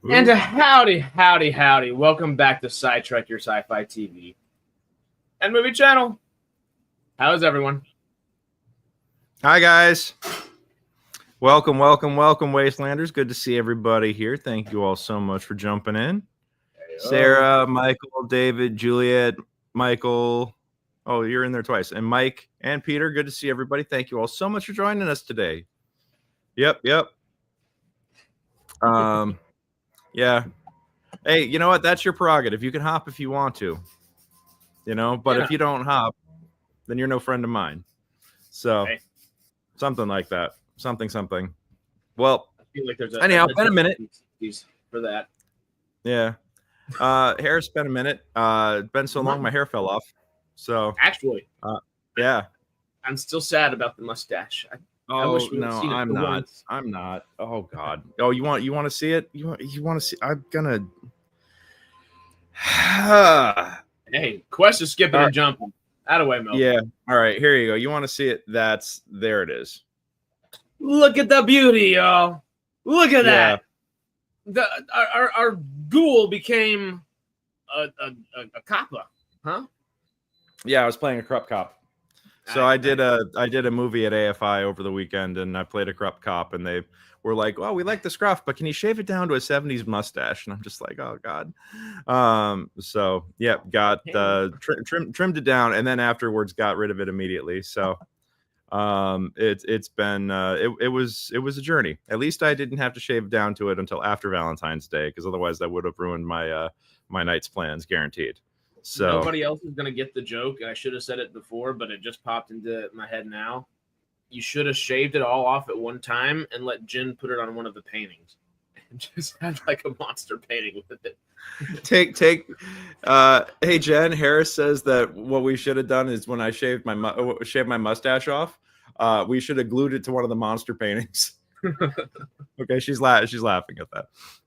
And howdy, howdy, howdy. Welcome back to SciTrek, your sci-fi TV and movie channel. How is everyone? Hi, guys. Welcome, Wastelanders. Good to see everybody here. Thank you all so much for jumping in. Hey-o. Sarah, Michael, David, Juliet, Michael. Oh, you're in there twice. And Mike and Peter, good to see everybody. Thank you all so much for joining us today. Yep. Yeah. Hey, you know what? That's your prerogative. You can hop if you want to. But if you don't hop, then you're no friend of mine. So something like that. Something. Well, I feel like there's anyhow, been a minute for that. Yeah. Hair's been a minute. Been so long my hair fell off. So actually, yeah. I'm still sad about the mustache. I'm not. Oh God. Oh, you want to see it? You want to see? I'm gonna. Hey, Quest is skipping and jumping. Out of way, Mel. Yeah. All right. Here you go. You want to see it? There it is. Look at the beauty, y'all. Look at that. Our ghoul became a coppa, huh? Yeah, I was playing a corrupt cop. So I did a movie at AFI over the weekend, and I played a corrupt cop, and they were like, "Oh, we like the scruff, but can you shave it down to a '70s mustache?" And I'm just like, "Oh God." So yeah, got trimmed it down, and then afterwards got rid of it immediately. So it's been it was a journey. At least I didn't have to shave down to it until after Valentine's Day, because otherwise that would have ruined my my night's plans, guaranteed. So nobody else is gonna get the joke. I should have said it before, but it just popped into my head now. You should have shaved it all off at one time and let Jen put it on one of the paintings, and just had like a monster painting with it. Hey Jen, Harris says that what we should have done is when I shaved my mustache off, we should have glued it to one of the monster paintings. Okay, she's laughing at that.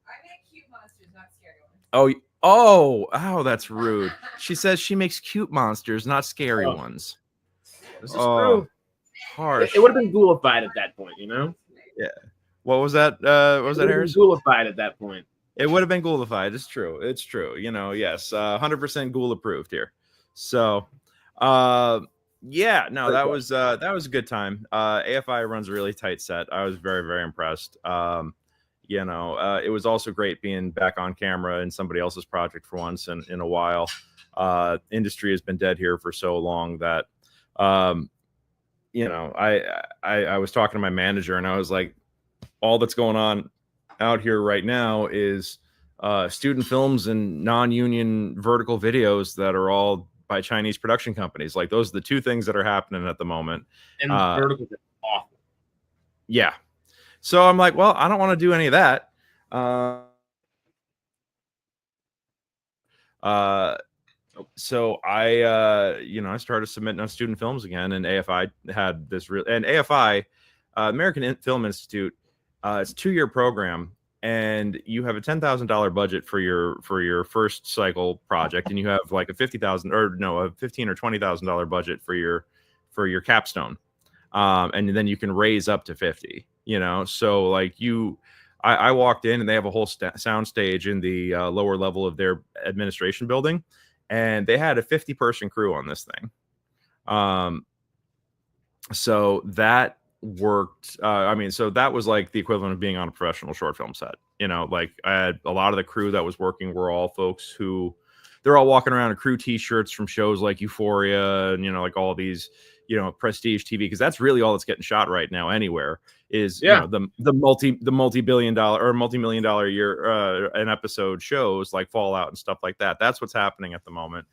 I make cute monsters, not scary ones. Oh, that's rude. She says she makes cute monsters, not scary ones. This is true. Harsh. It would have been ghoulified at that point, Yeah. What was that? Harris? Ghoulified at that point. It would have been ghoulified. It's true. Yes. 100% ghoul approved here. So, that was a good time. AFI runs a really tight set. I was very, very impressed. It was also great being back on camera in somebody else's project for once in a while. Industry has been dead here for so long that, I was talking to my manager, and I was like, all that's going on out here right now is student films and non-union vertical videos that are all by Chinese production companies. Like, those are the two things that are happening at the moment. And vertical is awful. Yeah. So I'm like, well, I don't want to do any of that. So I started submitting on student films again, and AFI had this AFI, American Film Institute, it's a 2-year program, and you have a $10,000 budget for your first cycle project, and you have like a $50,000 or no, a $15,000 or $20,000 budget for your capstone, and then you can raise up to 50. So like I walked in, and they have a whole sound stage in the lower level of their administration building, and they had a 50-person crew on this thing. So that worked. So that was like the equivalent of being on a professional short film set. Like I had a lot of the crew that was working were all folks who they're all walking around in crew T-shirts from shows like Euphoria and like all these prestige TV, because that's really all that's getting shot right now anywhere is the multi-billion dollar or multi-million dollar a year an episode shows like Fallout and stuff like that. That's what's happening at the moment.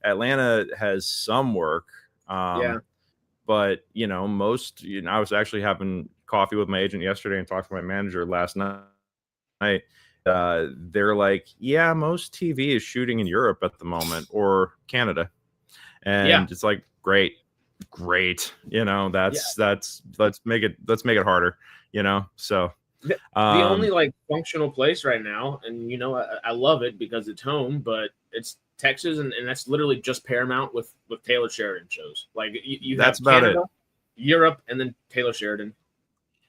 Atlanta has some work, but most I was actually having coffee with my agent yesterday and talked to my manager last night. They're like, yeah, most TV is shooting in Europe at the moment or Canada, and it's like great. That's let's make it harder. So the only like functional place right now, and I love it because it's home, but it's Texas, and that's literally just Paramount with Taylor Sheridan shows. Like you that's have about Canada, it. Europe, and then Taylor Sheridan.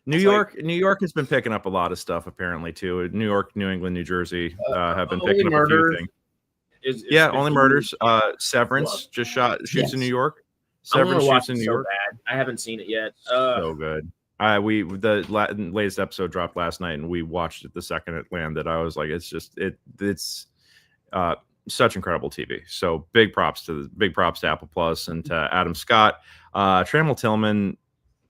New York has been picking up a lot of stuff apparently too. New York, New England, New Jersey have been picking up a few things. Only Murders. Severance shoots in New York. Severance shoots in New York. Bad. I haven't seen it yet. So good. The latest episode dropped last night, and we watched it the second it landed. I was like, it's such incredible TV. So big props to Apple Plus and to Adam Scott. Trammell Tillman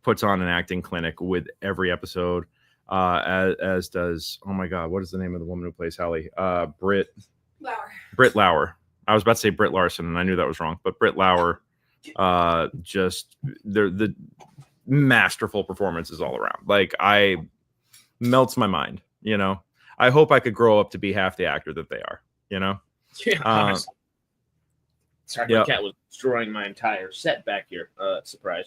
puts on an acting clinic with every episode, as does, oh my God, what is the name of the woman who plays Hallie? Brit Lauer. I was about to say Brit Larson, and I knew that was wrong, but Brit Lauer, just the masterful performances all around. Like, melts my mind, you know. I hope I could grow up to be half the actor that they are, you know. Yeah. Sorry, my cat was destroying my entire set back here. Surprise.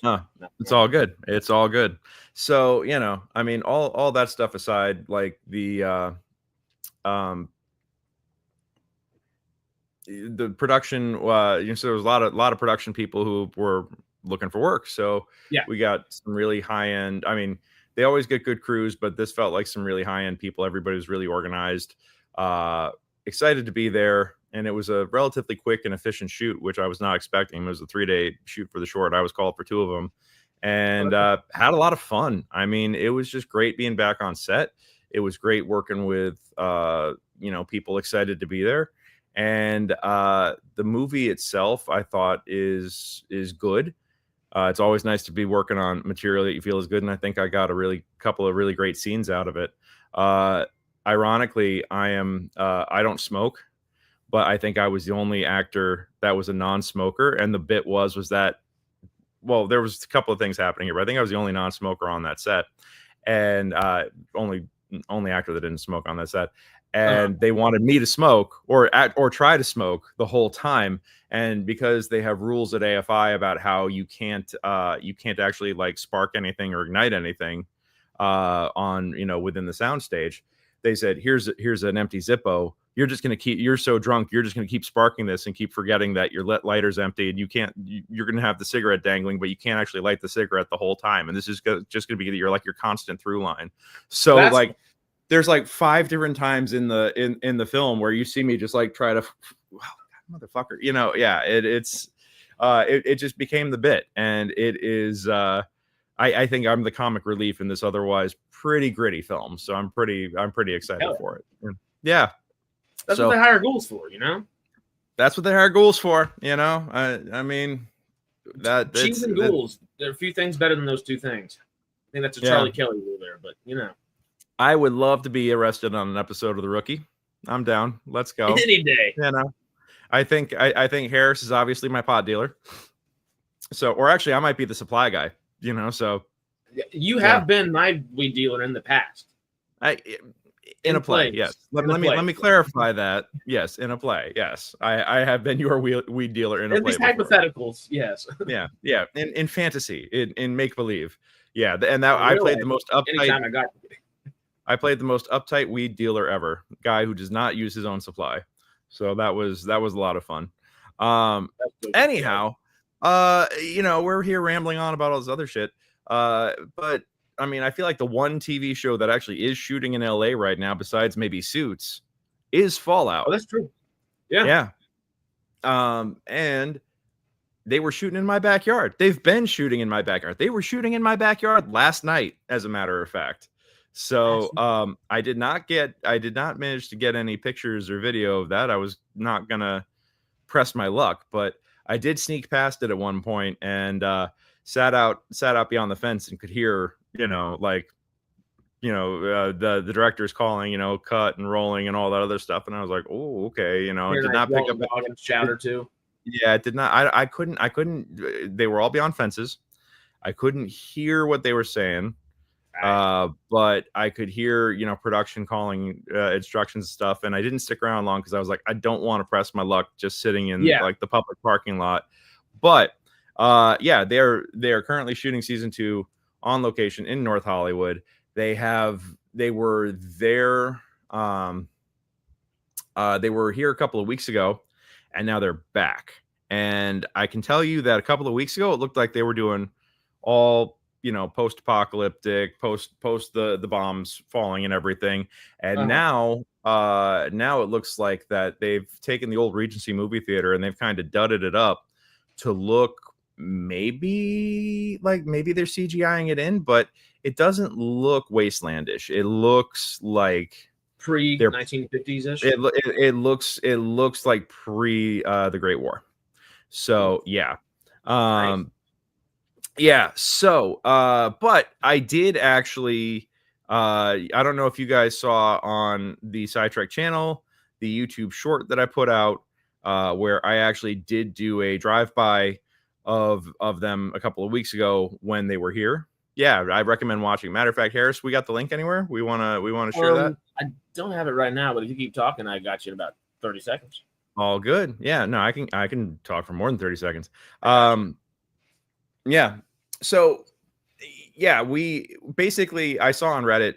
It's all good. It's all good. So, you know, I mean, all that stuff aside, like the production, so there was a lot of production people who were looking for work. So we got some really high end. I mean, they always get good crews, but this felt like some really high end people. Everybody was really organized, excited to be there. And it was a relatively quick and efficient shoot, which I was not expecting. It was a 3-day shoot for the short. I was called for 2 of them, and had a lot of fun. I mean, it was just great being back on set. It was great working with, people excited to be there. And the movie itself, I thought, is good. It's always nice to be working on material that you feel is good. And I think I got a couple of really great scenes out of it. Ironically, I don't smoke. But I think I was the only actor that was a non-smoker. And the bit was that, well, there was a couple of things happening here, but I think I was the only non-smoker on that set. And only actor that didn't smoke on that set. And they wanted me to smoke or try to smoke the whole time. And because they have rules at AFI about how you can't actually like spark anything or ignite anything within the soundstage, they said, here's an empty Zippo. You're so drunk, you're just going to keep sparking this and keep forgetting that your lighter's empty, and you're going to have the cigarette dangling, but you can't actually light the cigarette the whole time. And this is just going to be your constant through line. So there's like 5 different times in the film where you see me just like try to, motherfucker, it just became the bit. And it is, I think I'm the comic relief in this otherwise pretty gritty film. So I'm pretty excited for it. Yeah. That's what they hire ghouls for, you know? That's what they hire ghouls for, you know? I mean, cheese and ghouls. There are a few things better than those 2 things. I think that's a Charlie Kelly rule there, but, you know. I would love to be arrested on an episode of The Rookie. I'm down. Let's go. Any day. You know? I think Harris is obviously my pot dealer. So, or actually, I might be the supply guy, you know, so. You have been my weed dealer in the past. In a play, yes. Let me clarify that. Yes, in a play, yes. I have been your weed dealer in a play. These hypotheticals, yes. Yeah. In fantasy, in make believe, yeah. And that I played the most uptight. I played the most uptight weed dealer ever. Guy who does not use his own supply. So that was a lot of fun. Anyhow, we're here rambling on about all this other shit. But I mean, I feel like the one TV show that actually is shooting in LA right now, besides maybe Suits, is Fallout. Oh, that's true. Yeah. And they were shooting in my backyard. They've been shooting in my backyard. They were shooting in my backyard last night, as a matter of fact. So I did not manage to get any pictures or video of that. I was not gonna press my luck, but I did sneak past it at one point and sat out beyond the fence and could hear, the director's calling, cut and rolling and all that other stuff. And I was like, oh, okay. It did not pick up a shout or two. Yeah, it did not. I couldn't, they were all beyond fences. I couldn't hear what they were saying. But I could hear, production calling instructions and stuff. And I didn't stick around long because I was like, I don't want to press my luck just sitting in like the public parking lot. But they're currently shooting season 2 on location in North Hollywood. They were there. They were here a couple of weeks ago, and now they're back. And I can tell you that a couple of weeks ago, it looked like they were doing all post-apocalyptic, post the bombs falling and everything. And now it looks like that they've taken the old Regency movie theater and they've kind of dudded it up to look maybe they're CGIing it in, but it doesn't look Wastelandish. It looks like pre 1950s ish. It looks like pre the Great War. So yeah. Nice. Yeah. So but I did actually I don't know if you guys saw on the SciTrek channel the YouTube short that I put out where I actually did do a drive-by of them a couple of weeks ago when they were here. Yeah, I recommend watching. Matter of fact, Harris, we got the link anywhere? We wanna share that? I don't have it right now, but if you keep talking, I got you in about 30 seconds. All good. Yeah, no, I can talk for more than 30 seconds. Yeah. So yeah, we basically, I saw on Reddit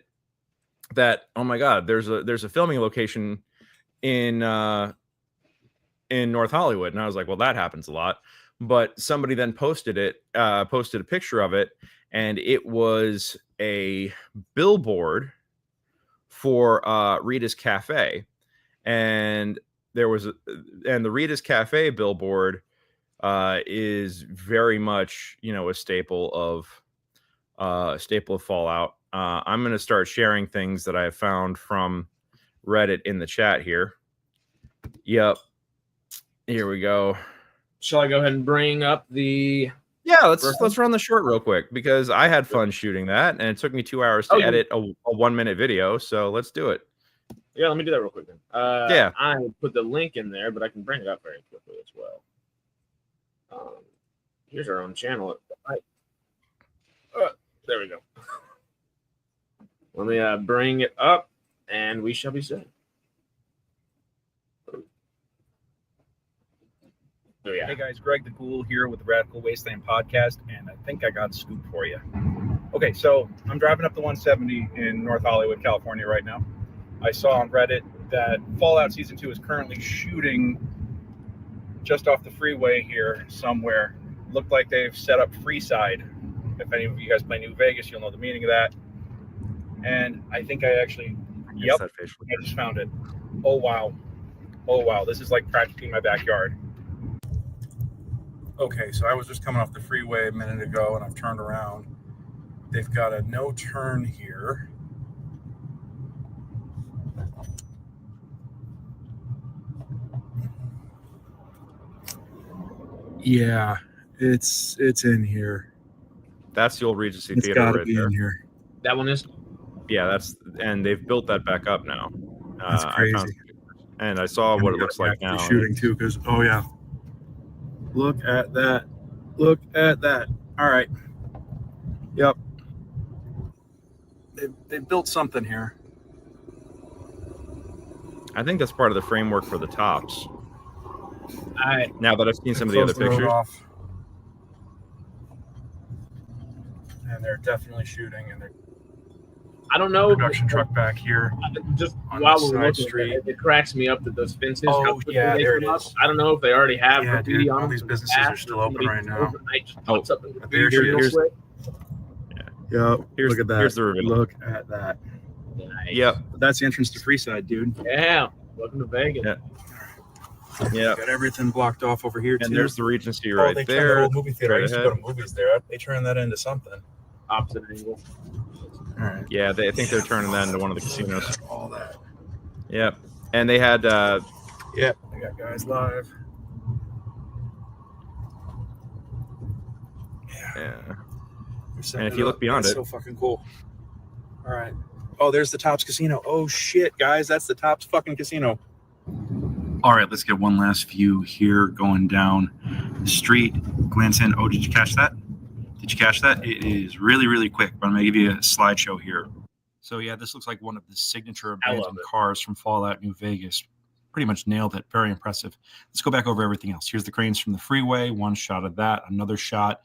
that, oh my God, there's a filming location in North Hollywood. And I was like, well, that happens a lot. But somebody then posted a picture of it, and it was a billboard for Rita's Cafe. And the Rita's Cafe billboard is very much, a staple of Fallout. I'm going to start sharing things that I have found from Reddit in the chat here. Yep. Here we go. Shall I go ahead and bring up the... Yeah, let's run the short real quick, because I had fun shooting that, and it took me 2 hours to edit a 1-minute video. So let's do it. Yeah, let me do that real quick then. Yeah. I put the link in there, but I can bring it up very quickly as well. Here's our own channel. There we go. Let me bring it up, and we shall be set. Oh, yeah. Hey guys, Greg the Ghoul here with the Radical Wasteland podcast, and I think I got a scoop for you. Okay, so I'm driving up the 170 in North Hollywood, California right now. I saw on Reddit that Fallout Season 2 is currently shooting just off the freeway here somewhere. Looked like they've set up Freeside. If any of you guys play New Vegas, you'll know the meaning of that. And I think I actually, I just found it. Oh wow, this is like practically my backyard. Okay, so I was just coming off the freeway a minute ago, and I've turned around. They've got a no turn here. Yeah, it's in here. That's the old Regency It's Theater gotta right be there. in here. That one is? Yeah, and they've built that back up now. That's crazy. And I saw what it looks like now. Shooting too, because yeah. Look at that. Look at that. All right. Yep. They built something here. I think that's part of the framework for the tops. I Now that I've seen some of the other pictures. And they're definitely shooting, and they're I don't know. Production truck back here. Just on while the we're side looking, street. it cracks me up that those fences. Oh, how quickly yeah, they there come it up. is. I don't know if they already have Yeah, graffiti dude, on all them these from businesses the are past, still or open somebody right now. overnight just pops up in there graffiti it real is. quick. Yep. Here's, Look at that. Here's the reveal. Look at that. Nice. Yep. That's the entrance to Freeside, dude. Yeah. Welcome to Vegas. Yeah. Yeah. Got everything blocked off over here, And too. there's the Regency right they there. turned the old movie theater. I Right used to ahead. go to movies there. They turned that into something. Opposite angle. All right. Yeah, I think they're turning that into one of the casinos. All that. Yep. And they had Yep. They got guys live. yeah. And if you look beyond that's it- so fucking cool. All right. Oh, there's the Tops Casino. Oh shit, guys, that's the Tops fucking casino. All right, let's get one last view here going down the street. Glance in. Oh, did you catch that? Did you catch that? It is really, really quick, but I'm going to give you a slideshow here. So, yeah, this looks like one of the signature abandoned cars from Fallout New Vegas. Pretty much nailed it. Very impressive. Let's go back over everything else. Here's the cranes from the freeway. One shot of that. Another shot.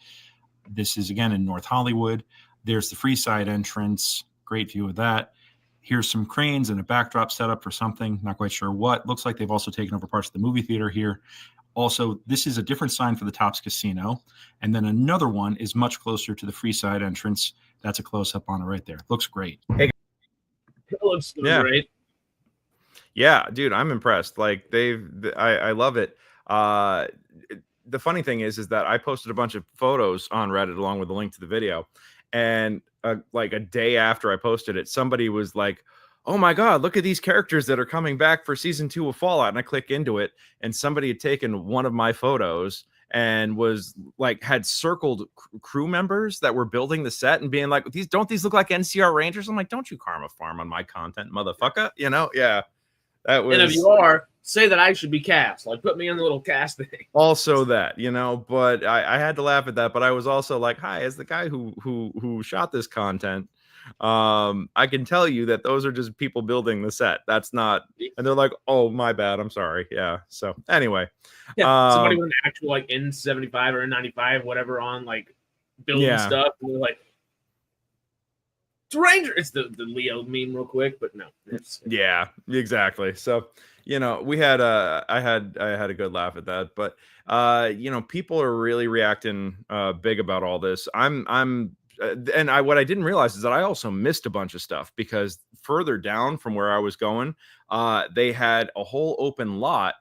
This is, again, in North Hollywood. There's the Freeside entrance. Great view of that. Here's some cranes and a backdrop set up for something. Not quite sure what. Looks like they've also taken over parts of the movie theater here. Also, this is a different sign for the Tops Casino. And then another one is much closer to the free side entrance. That's a close-up on it right there. Looks great. It looks so great. Yeah, dude, I'm impressed. Like I love it. The funny thing is that I posted a bunch of photos on Reddit along with the link to the video. And like a day after I posted it, somebody was like, oh my God, look at these characters that are coming back for season 2 of Fallout. And I click into it, and somebody had taken one of my photos and was like, had circled crew members that were building the set and being like, don't these look like NCR Rangers? I'm like, don't you karma farm on my content, motherfucker. You know? Yeah. That was, and if you are, say that I should be cast. Like, put me on the little cast thing. Also that, you know, but I had to laugh at that. But I was also like, hi, as the guy who shot this content, I can tell you that those are just people building the set. That's not, and they're like, oh, my bad, I'm sorry. Yeah. So anyway, somebody with an actual like N75 or N95, whatever, on like building stuff, and they're like, it's Ranger. It's the Leo meme real quick, but no. Yeah, exactly. So, you know, I had a good laugh at that, but you know, people are really reacting big about all this. What I didn't realize is that I also missed a bunch of stuff, because further down from where I was going, they had a whole open lot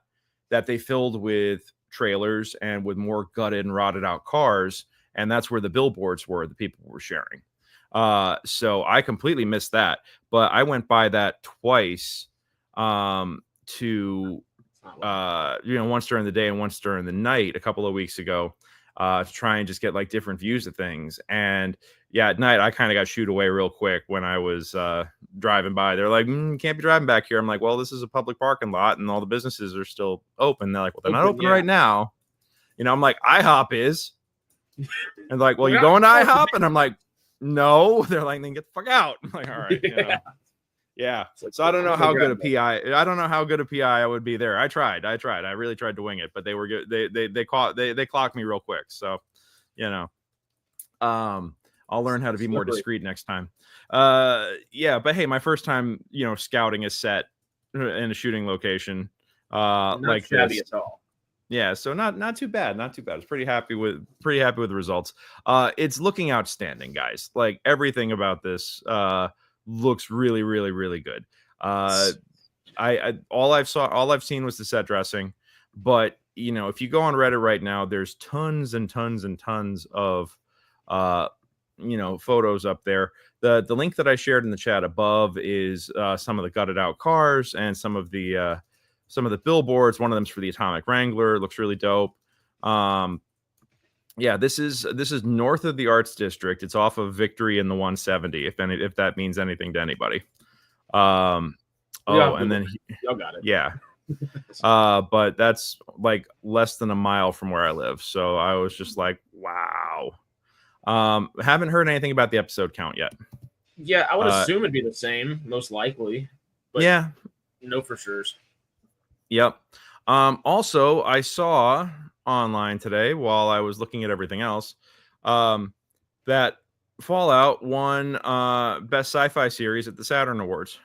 that they filled with trailers and with more gutted and rotted out cars. And that's where the billboards were, the people were sharing. So I completely missed that, but I went by that twice, to, you know, once during the day and once during the night a couple of weeks ago, to try and just get like different views of things. And yeah, at night I kind of got shooed away real quick when I was driving by. They're like, you can't be driving back here. I'm like, well, this is a public parking lot and all the businesses are still open. They're like, well, they're not open right now. You know, I'm like, IHOP is. And like, well, you going to IHOP? And I'm like, no. They're like, then get the fuck out. I'm like, all right. You know. Yeah. So I don't know how good a PI. I don't know how good a PI I would be there. I tried. I really tried to wing it, but they were good. They clocked me real quick. So, you know, I'll learn how to be more discreet next time. Yeah. But hey, my first time, you know, scouting a set in a shooting location, like this. At all. Yeah, so not too bad, not too bad. I was pretty happy with the results. It's looking outstanding, guys. Like everything about this looks really, really, really good. All I've seen was the set dressing, but you know, if you go on Reddit right now, there's tons and tons and tons of you know, photos up there. The link that I shared in the chat above is some of the gutted out cars and some of the billboards. One of them's for the Atomic Wrangler. It looks really dope. Yeah, this is north of the Arts District. It's off of Victory in the 170, if that means anything to anybody. And then y'all got it. Yeah. But that's like less than a mile from where I live. So I was just like, wow. Haven't heard anything about the episode count yet. Yeah, I would assume it'd be the same, most likely. But yeah. No for sure. Yep. Also, I saw online today while I was looking at everything else that Fallout won Best Sci-Fi Series at the Saturn Awards.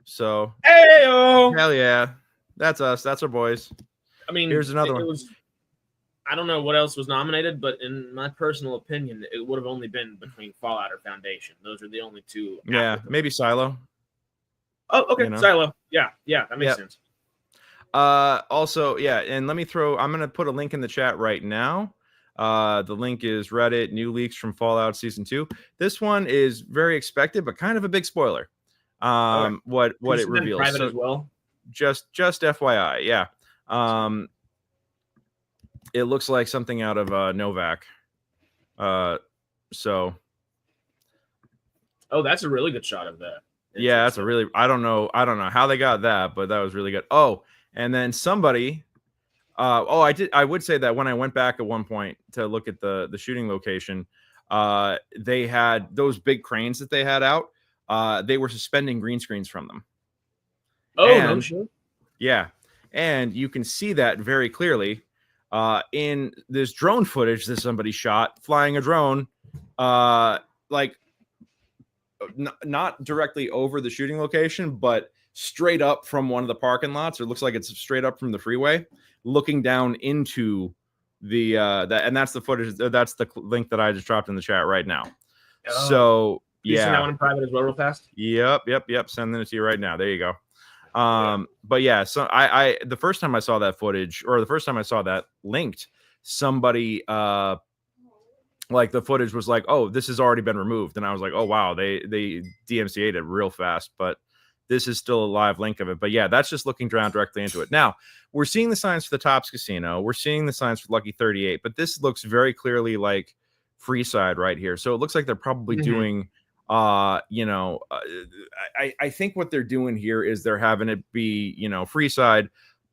So, hey-o! Hell yeah. That's us. That's our boys. I mean, here's another one. I don't know what else was nominated, but in my personal opinion, it would have only been between Fallout or Foundation. Those are the only two. Yeah, maybe Silo. Oh, okay. You know? Silo. Yeah, that makes sense. Also, yeah, and I'm going to put a link in the chat right now. The link is Reddit, new leaks from Fallout Season 2. This one is very expected, but kind of a big spoiler. What it reveals. Private so as well? Just FYI, yeah. It looks like something out of Novak. So. Oh, that's a really good shot of that. Yeah, that's a really. I don't know how they got that, but that was really good. Oh, and then somebody. I would say that when I went back at one point to look at the shooting location, they had those big cranes that they had out. They were suspending green screens from them. Oh, no shit. Yeah, and you can see that very clearly in this drone footage that somebody shot flying a drone, like. Not directly over the shooting location, but straight up from one of the parking lots. It looks like it's straight up from the freeway, looking down into the and that's the footage. That's the link that I just dropped in the chat right now. Oh. So You send that yeah, one in private as well, real fast. yep. Sending it to you right now. There you go. But yeah, so I the first time I saw that footage, or the first time I saw that linked, somebody like the footage was like, oh, this has already been removed, and I was like, oh wow, they DMCA'd it real fast, but this is still a live link of it. But yeah, that's just looking down directly into it. Now we're seeing the signs for the Tops Casino, we're seeing the signs for Lucky 38, but this looks very clearly like Freeside right here. So it looks like they're probably doing I think what they're doing here is they're having it be, Freeside,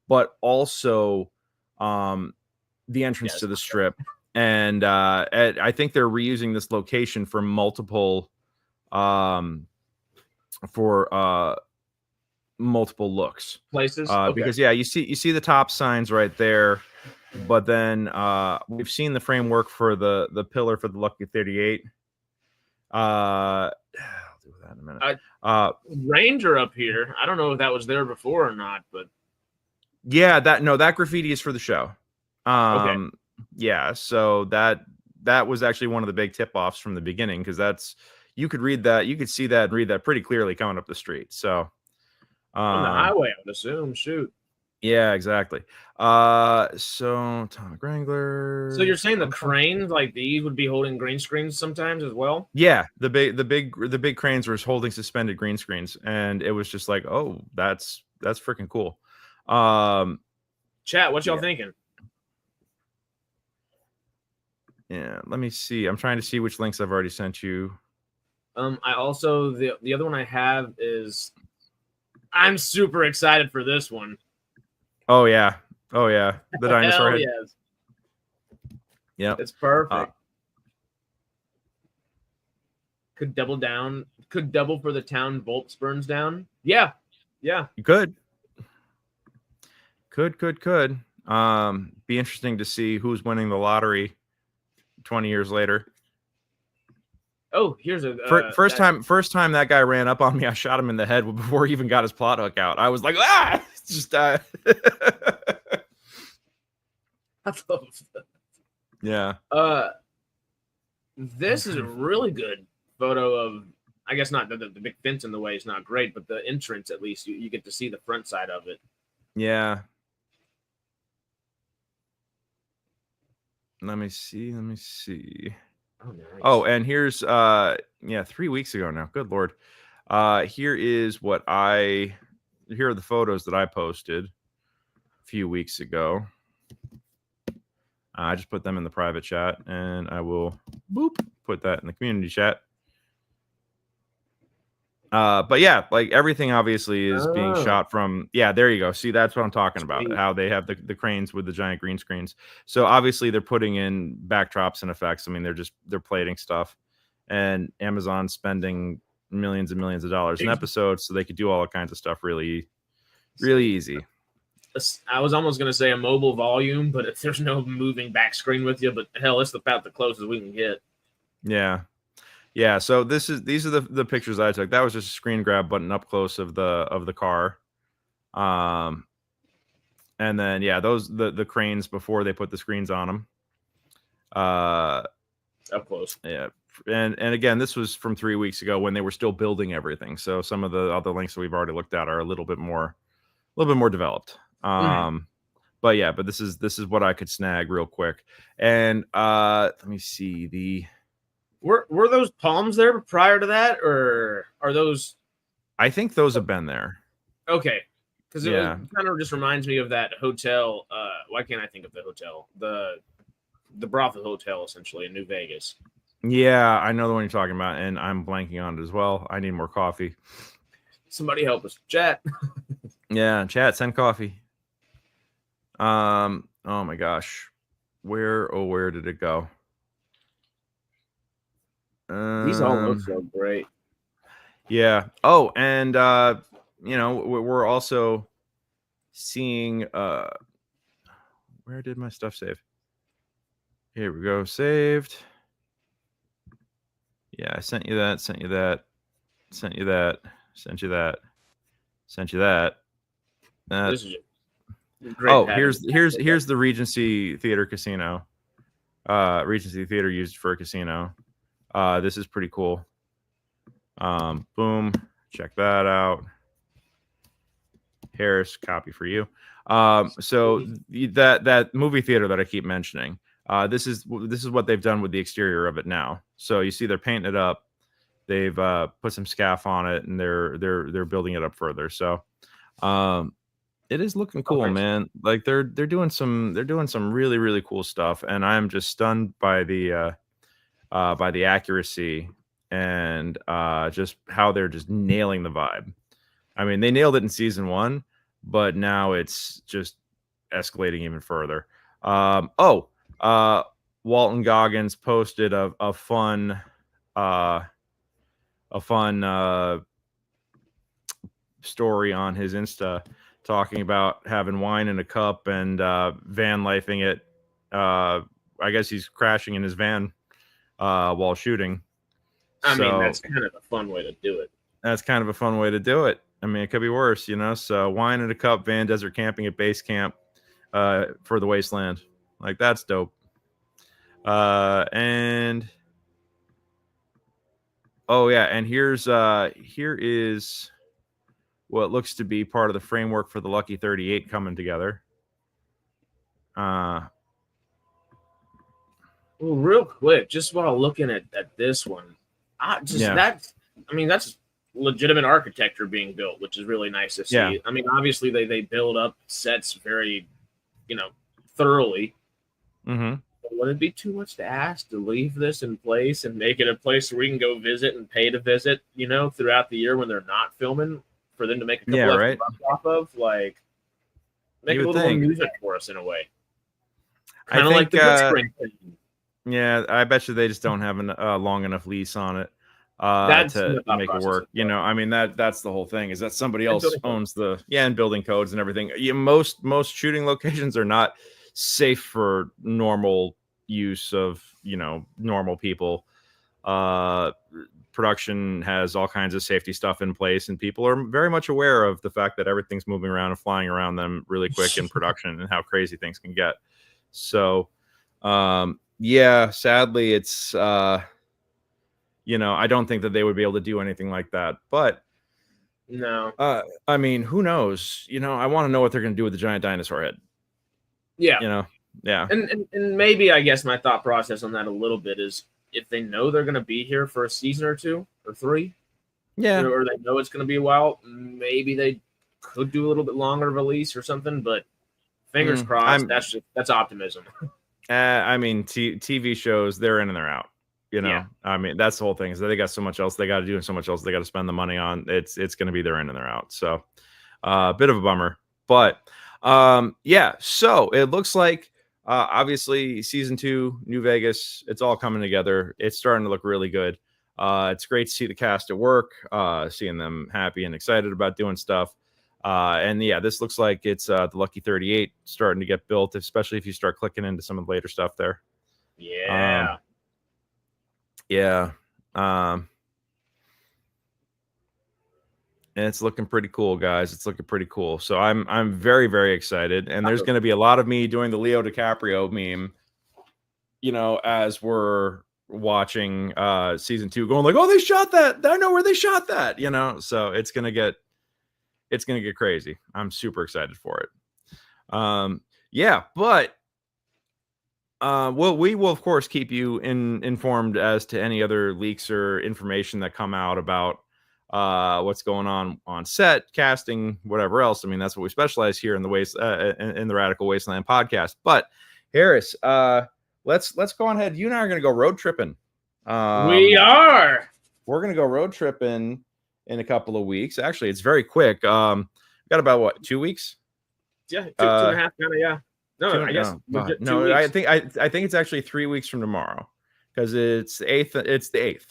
but also the entrance to the strip. And I think they're reusing this location for multiple multiple looks, places. Because yeah, you see the top signs right there, but then we've seen the framework for the pillar for the Lucky 38. I'll do that in a minute. Ranger up here. I don't know if that was there before or not, but yeah, that graffiti is for the show. Okay. Yeah, so that was actually one of the big tip-offs from the beginning, because you could read that, you could see that and read that pretty clearly coming up the street. So on the highway, I would assume. Shoot. Yeah, exactly. So Atomic Wrangler. So you're saying the cranes like these would be holding green screens sometimes as well? Yeah, the big cranes were holding suspended green screens, and it was just like, oh, that's freaking cool. Chat, what y'all thinking? Yeah, let me see. I'm trying to see which links I've already sent you. I also the other one I have is I'm super excited for this one. Oh yeah. The dinosaur head. Yes. Yeah. It's perfect. Could double for the town Volps burns down. Yeah. You could. Be interesting to see who's winning the lottery 20 years later. Oh, here's a first time that guy ran up on me, I shot him in the head before he even got his plot hook out. I was like, just I love that. Yeah. This is a really good photo of, I guess not the big fence in the way is not great, but the entrance, at least you get to see the front side of it. Yeah. Let me see. Oh, nice. Oh, and here's 3 weeks ago now. Good Lord. Here are the photos that I posted a few weeks ago. I just put them in the private chat, and I will put that in the community chat. But yeah, like everything obviously is being shot from. Yeah, there you go. See, that's what I'm talking about. How they have the cranes with the giant green screens. So obviously they're putting in backdrops and effects. I mean, they're plating stuff, and Amazon's spending millions and millions of dollars an episode, so they could do all kinds of stuff really easy. I was almost going to say a mobile volume, but if there's no moving back screen with you, but hell, it's about the closest we can get. Yeah. So these are the pictures I took. That was just a screen grab, button up close of the car. And then those the cranes before they put the screens on them. Up close. Yeah. And again, this was from 3 weeks ago when they were still building everything. So some of the other links that we've already looked at are a little bit more developed. But this is what I could snag real quick. And let me see were those palms there prior to that, or are those? I think those have been there. Okay, because it kind of just reminds me of that hotel. Why can't I think of the hotel? The brothel hotel, essentially in New Vegas. Yeah, I know the one you're talking about, and I'm blanking on it as well. I need more coffee. Somebody help us, chat. Yeah, chat, send coffee. Oh my gosh, where did it go? These all look so great. Yeah. Oh, and we're also seeing where did my stuff save? Here we go, saved. Yeah, I sent you that, sent you that, sent you that, sent you that, sent you that. This is Great here's the Regency Theater Casino. Regency Theater used for a casino. This is pretty cool. Boom, check that out. Harris, copy for you. So that movie theater that I keep mentioning, this is what they've done with the exterior of it now. So you see they're painting it up. They've put some scaff on it, and they're building it up further. So it is looking cool, man. Like they're doing some really, really cool stuff, and I'm just stunned by the accuracy and just how they're just nailing the vibe. I mean, they nailed it in season 1, but now it's just escalating even further. Walton Goggins posted a fun story on his Insta talking about having wine in a cup and van lifing it. I guess he's crashing in his van while shooting. I mean, that's kind of a fun way to do it. That's kind of a fun way to do it. I mean, it could be worse, you know. So wine in a cup, van desert camping at base camp for the Wasteland. Like, that's dope. And here is what looks to be part of the framework for the Lucky 38 coming together. Well, real quick, just while looking at this one, that's legitimate architecture being built, which is really nice to see. Yeah. I mean, obviously they build up sets very, thoroughly. Mm-hmm. But would it be too much to ask to leave this in place and make it a place where we can go visit and pay to visit, throughout the year when they're not filming, for them to make a couple of bucks off of, like, make a little more music for us in a way. Kind of like the Good Spring thing. Yeah, I bet you they just don't have a long enough lease on it to make it work. I mean, that's the whole thing, is that somebody else owns and building codes and everything. Most shooting locations are not safe for normal use of normal people. Production has all kinds of safety stuff in place, and people are very much aware of the fact that everything's moving around and flying around them really quick in production and how crazy things can get. So sadly it's I don't think that they would be able to do anything like that, but no, I mean, who knows? I want to know what they're going to do with the giant dinosaur head. Yeah. And maybe, I guess, my thought process on that a little bit is, if they know they're going to be here for a season or 2 or 3, or they know it's going to be a while, maybe they could do a little bit longer of a lease or something, but fingers crossed. That's optimism. I mean, TV shows, they're in and they're out. Yeah. I mean, that's the whole thing, is that they got so much else they got to do and so much else they got to spend the money on. It's going to be they're in and they're out. So a bit of a bummer, but so it looks like obviously season 2, New Vegas, it's all coming together. It's starting to look really good. It's great to see the cast at work, seeing them happy and excited about doing stuff. This looks like it's the Lucky 38 starting to get built, especially if you start clicking into some of the later stuff there. Yeah. And it's looking pretty cool, guys. It's looking pretty cool. So I'm very, very excited. And there's going to be a lot of me doing the Leo DiCaprio meme, as we're watching season 2, going like, oh, they shot that. I know where they shot that, So it's going to get crazy. I'm super excited for it. We will, of course, keep you informed as to any other leaks or information that come out about what's going on set, casting, whatever else. I mean, that's what we specialize here in the in the Radical Wasteland podcast. But Harris, let's go on ahead. You and I are going to go road tripping. We are. We're going to go road tripping in a couple of weeks. Actually, it's very quick. Got about 2 weeks? Yeah, two and a half. Yeah. No, I guess. No, I think it's actually 3 weeks from tomorrow, because it's the 8th. It's the 8th.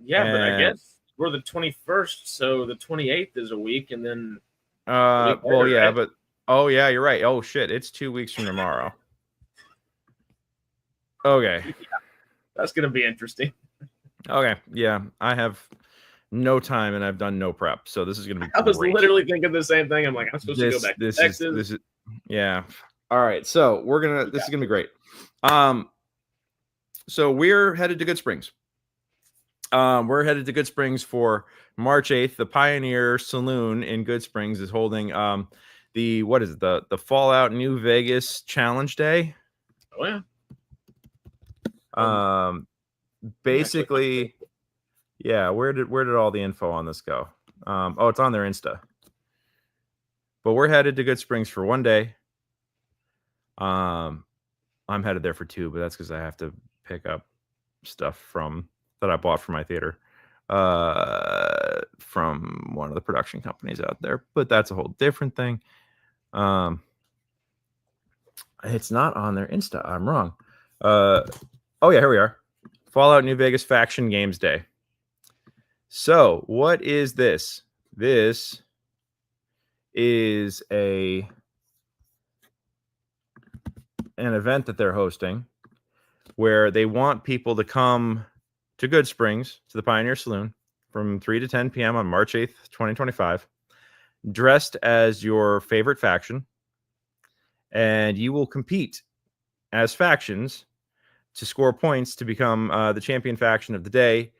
Yeah, but I guess we're the 21st, so the 28th is a week, and then. But you're right. Oh shit, it's 2 weeks from tomorrow. Okay. Yeah, that's gonna be interesting. Okay, yeah, I have no time and I've done no prep, so this is gonna be. I was literally thinking the same thing. I'm like, I'm supposed to go back to Texas. Yeah. All right. So this is gonna be great. So we're headed to Good Springs. We're headed to Good Springs for March 8th. The Pioneer Saloon in Good Springs is holding the Fallout New Vegas Challenge Day. Oh yeah. Basically, yeah. Where did all the info on this go? Oh, it's on their Insta. But we're headed to Good Springs for 1 day. I'm headed there for 2, but that's because I have to pick up stuff that I bought for my theater from one of the production companies out there. But that's a whole different thing. It's not on their Insta. I'm wrong. Oh yeah, here we are. Fallout New Vegas Faction Games Day. So what is this? This is an event that they're hosting where they want people to come to Good Springs, to the Pioneer Saloon, from 3 to 10 p.m. on March 8th, 2025, dressed as your favorite faction, and you will compete as factions to score points to become the champion faction of the day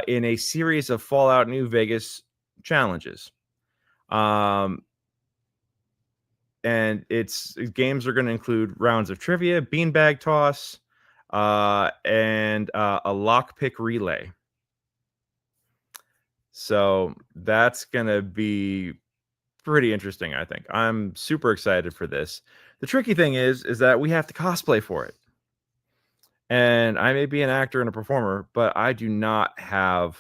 in a series of Fallout New Vegas challenges. And games are going to include rounds of trivia, beanbag toss, and a lockpick relay. So that's going to be pretty interesting, I think. I'm super excited for this. The tricky thing is that we have to cosplay for it. And I may be an actor and a performer, but I do not have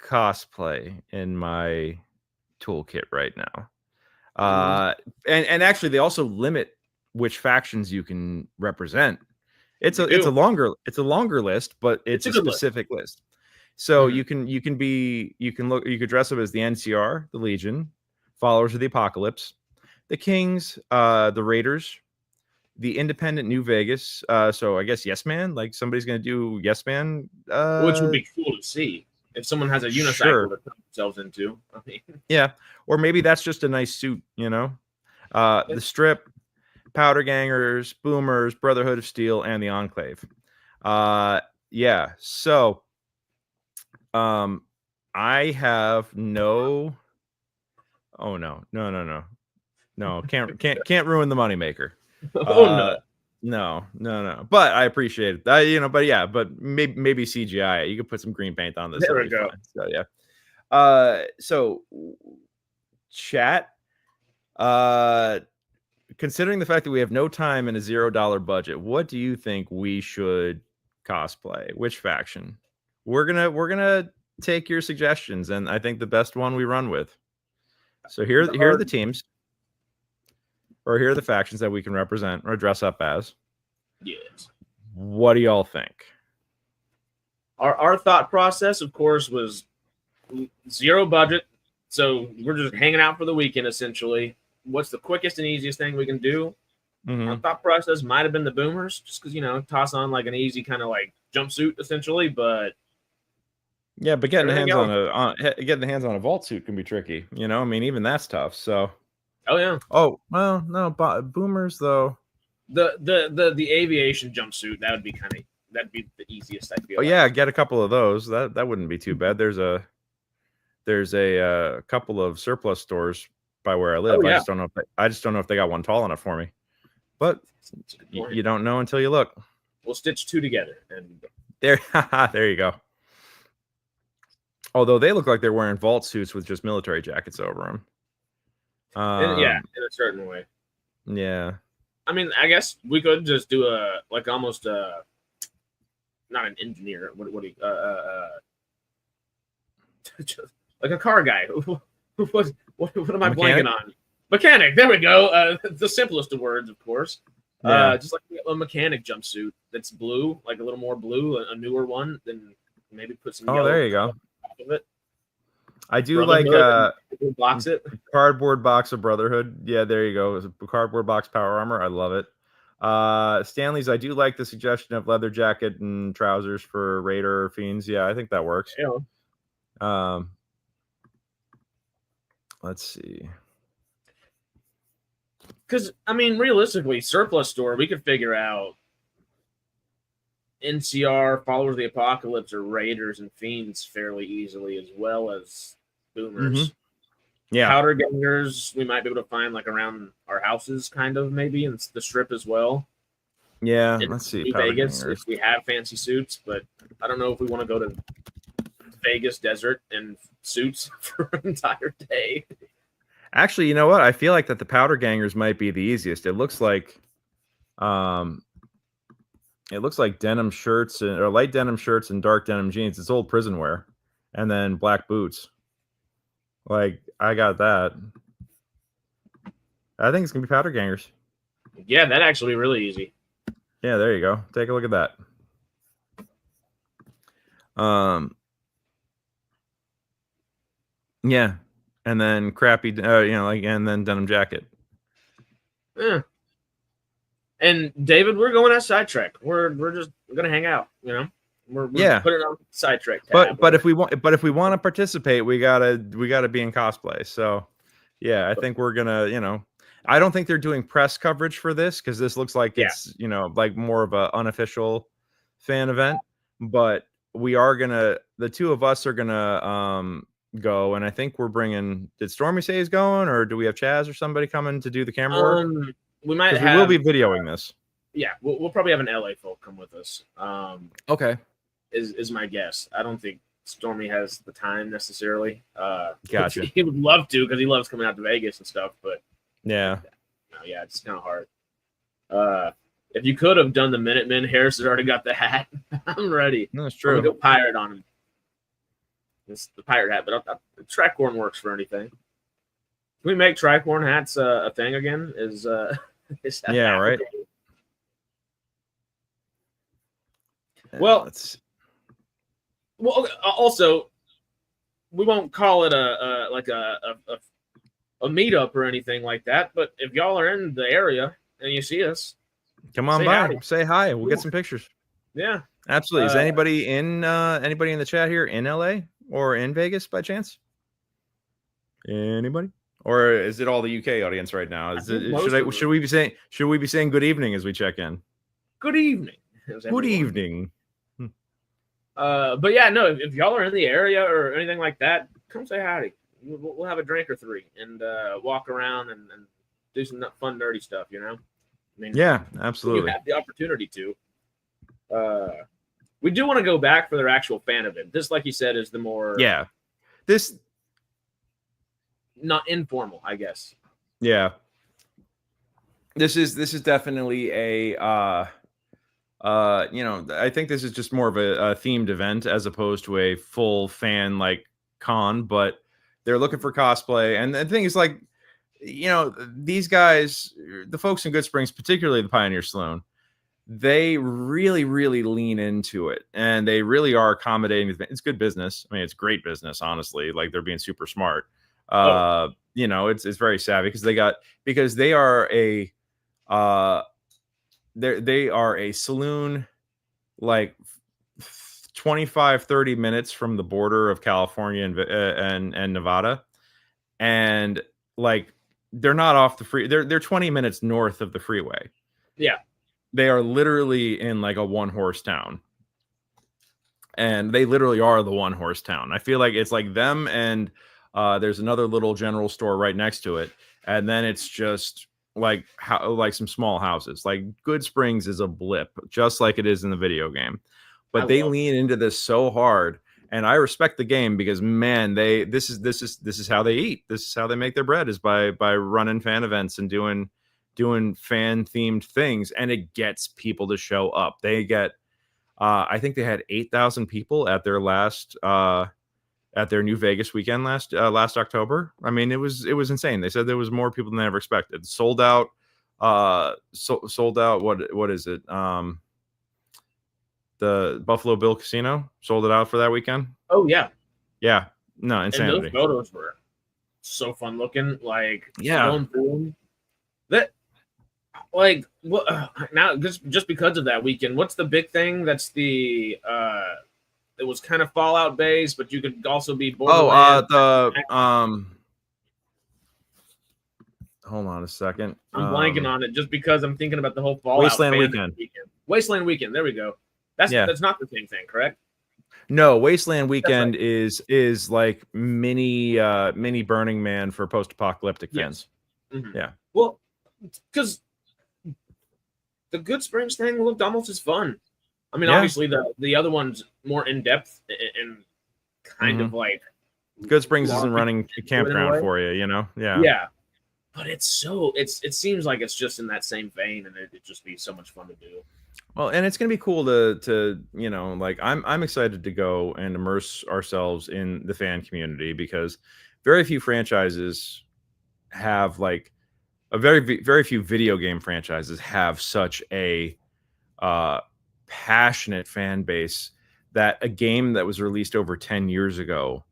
cosplay in my toolkit right now. And actually, they also limit which factions you can represent. It's a longer list, but it's a specific list. So you could dress up as the NCR, the Legion, Followers of the Apocalypse, the Kings, the Raiders, the Independent New Vegas. So I guess Yes Man, like somebody's gonna do Yes Man, which would be cool to see if someone has a unicycle to put themselves into. I mean, yeah, or maybe that's just a nice suit, you know. The Strip, Powder Gangers, Boomers, Brotherhood of Steel, and the Enclave. Yeah. So, I have no. Oh no! Can't ruin the moneymaker. No. But I appreciate it. But maybe CGI. You could put some green paint on this. There we go. So yeah. So chat. Considering the fact that we have no time and a $0 budget, what do you think we should cosplay? Which faction? We're gonna take your suggestions, and I think the best one we run with. So here are the teams. Or here are the factions that we can represent or dress up as. Yes. What do y'all think? Our thought process, of course, was 0 budget. So we're just hanging out for the weekend, essentially. What's the quickest and easiest thing we can do? Our thought process might have been the Boomers, just because, toss on like an easy kind of like jumpsuit, essentially. But yeah, but getting the hands on a vault suit can be tricky. I mean, even that's tough. So. Oh yeah. Oh well, no, Boomers though. The aviation jumpsuit that'd be the easiest. I feel. Oh yeah, get a couple of those. That wouldn't be too bad. There's a couple of surplus stores by where I live. Oh, yeah. I just don't know if they got one tall enough for me. But you don't know until you look. We'll stitch 2 together, and there you go. Although they look like they're wearing vault suits with just military jackets over them. In a certain way. Yeah. I mean, I guess we could just do almost not an engineer. What do you just like a car guy? What am I blanking on? Mechanic. There we go. The simplest of words, of course. Yeah. Just like a mechanic jumpsuit that's blue, like a little more blue, a newer one. Then maybe put some. Oh, there you go. Of it. I do box it. Cardboard box of Brotherhood. Yeah, there you go. A cardboard box power armor. I love it. Stanley's. I do like the suggestion of leather jacket and trousers for Raider or Fiends. Yeah, I think that works. Yeah. Let's see. Because I mean, realistically, surplus store we could figure out NCR, Followers of the Apocalypse, or Raiders and Fiends fairly easily, as well as Boomers. Yeah. Powder Gangers we might be able to find like around our houses, kind of maybe, and the strip as well. Yeah, In let's see. New Powder Vegas, Gangers. if we have fancy suits, but I don't know if we want to go to Vegas desert in suits for an entire day. Actually, you know what? I feel like that the Powder Gangers might be the easiest. It looks like denim shirts or light denim shirts and dark denim jeans. It's old prison wear, and then black boots. Like, I got that. I think it's gonna be Powder Gangers. Yeah, that'd actually be really easy. Yeah, there you go. Take a look at that. Yeah, and then crappy, and then denim jacket. Yeah. And David, we're going at SciTrek. We're just gonna hang out. We're Yeah. putting on SciTrek tab. But if we want to participate, we gotta be in cosplay. So yeah, I think we're gonna, I don't think they're doing press coverage for this because this looks like it's like more of a unofficial fan event. But we are the two of us are gonna go, and I think we're bringing. Did Stormy say he's going, or do we have Chazz or somebody coming to do the camera work? We might We will be videoing this. Yeah, we'll probably have an LA folk come with us. Okay. Is my guess. I don't think Stormy has the time necessarily. Gotcha. He would love to because he loves coming out to Vegas and stuff, but Yeah. yeah, it's kind of hard. If you could have done the Minutemen, Harris has already got the hat. I'm ready. No, that's I'm gonna true. go pirate on him. It's the pirate hat, but tricorn works for anything. Can we make tricorn hats a thing again? Is that Yeah, right. Well, also, we won't call it a meetup or anything like that. But if y'all are in the area and you see us, come on say by, howdy. say hi. We'll get some pictures. Yeah, Absolutely. Is anybody in the chat here in LA or in Vegas by chance? Anybody? Or is it all the UK audience right now? Should we be saying good evening as we check in? good evening. Good evening. But yeah, no. If y'all are in the area or anything like that, come say howdy. We'll have a drink or three and walk around and do some fun, nerdy stuff. I mean, Yeah, absolutely. We have the opportunity to. We do want to go back for their actual fan event. This, like you said, is the more This not informal, I guess. Yeah. This is definitely a I think this is just more of a themed event as opposed to a full fan like con, but they're looking for cosplay. And the thing is, like, these guys, the folks in Good Springs, particularly the Pioneer Saloon, they really, really lean into it, and they really are accommodating. It's good business. I mean, it's great business, honestly. Like, they're being super smart. It's very savvy because they are a they are a saloon like 25-30 minutes from the border of California and Nevada, and like they're not off the free. They're 20 minutes north of the freeway. Yeah. They are literally in like a one-horse town. And they literally are the one-horse town. I feel like it's like them and there's another little general store right next to it. And then it's just like some small houses. Like Good Springs is a blip, just like it is in the video game. But they lean into this so hard. And I respect the game because, man, this is how they eat. This is how they make their bread, is by running fan events and doing fan themed things, and it gets people to show up. They get I think they had 8,000 people at their last at their New Vegas weekend last October. I mean, it was insane. They said there was more people than they ever expected. Sold out sold out what is it? The Buffalo Bill Casino sold it out for that weekend. Oh yeah. Yeah. No, insanity. And those photos were so fun looking. Like, yeah. That, like, now just because of that weekend, what's the big thing? That's the it was kind of Fallout based, but you could also be Borderlands. hold on a second. I'm blanking on it just because I'm thinking about the whole Fallout Wasteland fandom weekend. Wasteland Weekend. There we go. That's not the same thing, correct? No, Wasteland Weekend is like mini Burning Man for post-apocalyptic fans. Mm-hmm. Yeah. Well, because the Good Springs thing looked almost as fun. I mean, obviously the other one's more in depth and kind of like Good Springs isn't running a campground for you, you know? Yeah. Yeah. But it seems like it's just in that same vein, and it'd just be so much fun to do. Well, and it's gonna be cool to you know, like I'm excited to go and immerse ourselves in the fan community, because very few franchises have like very few video game franchises have such a passionate fan base that a game that was released over 10 years ago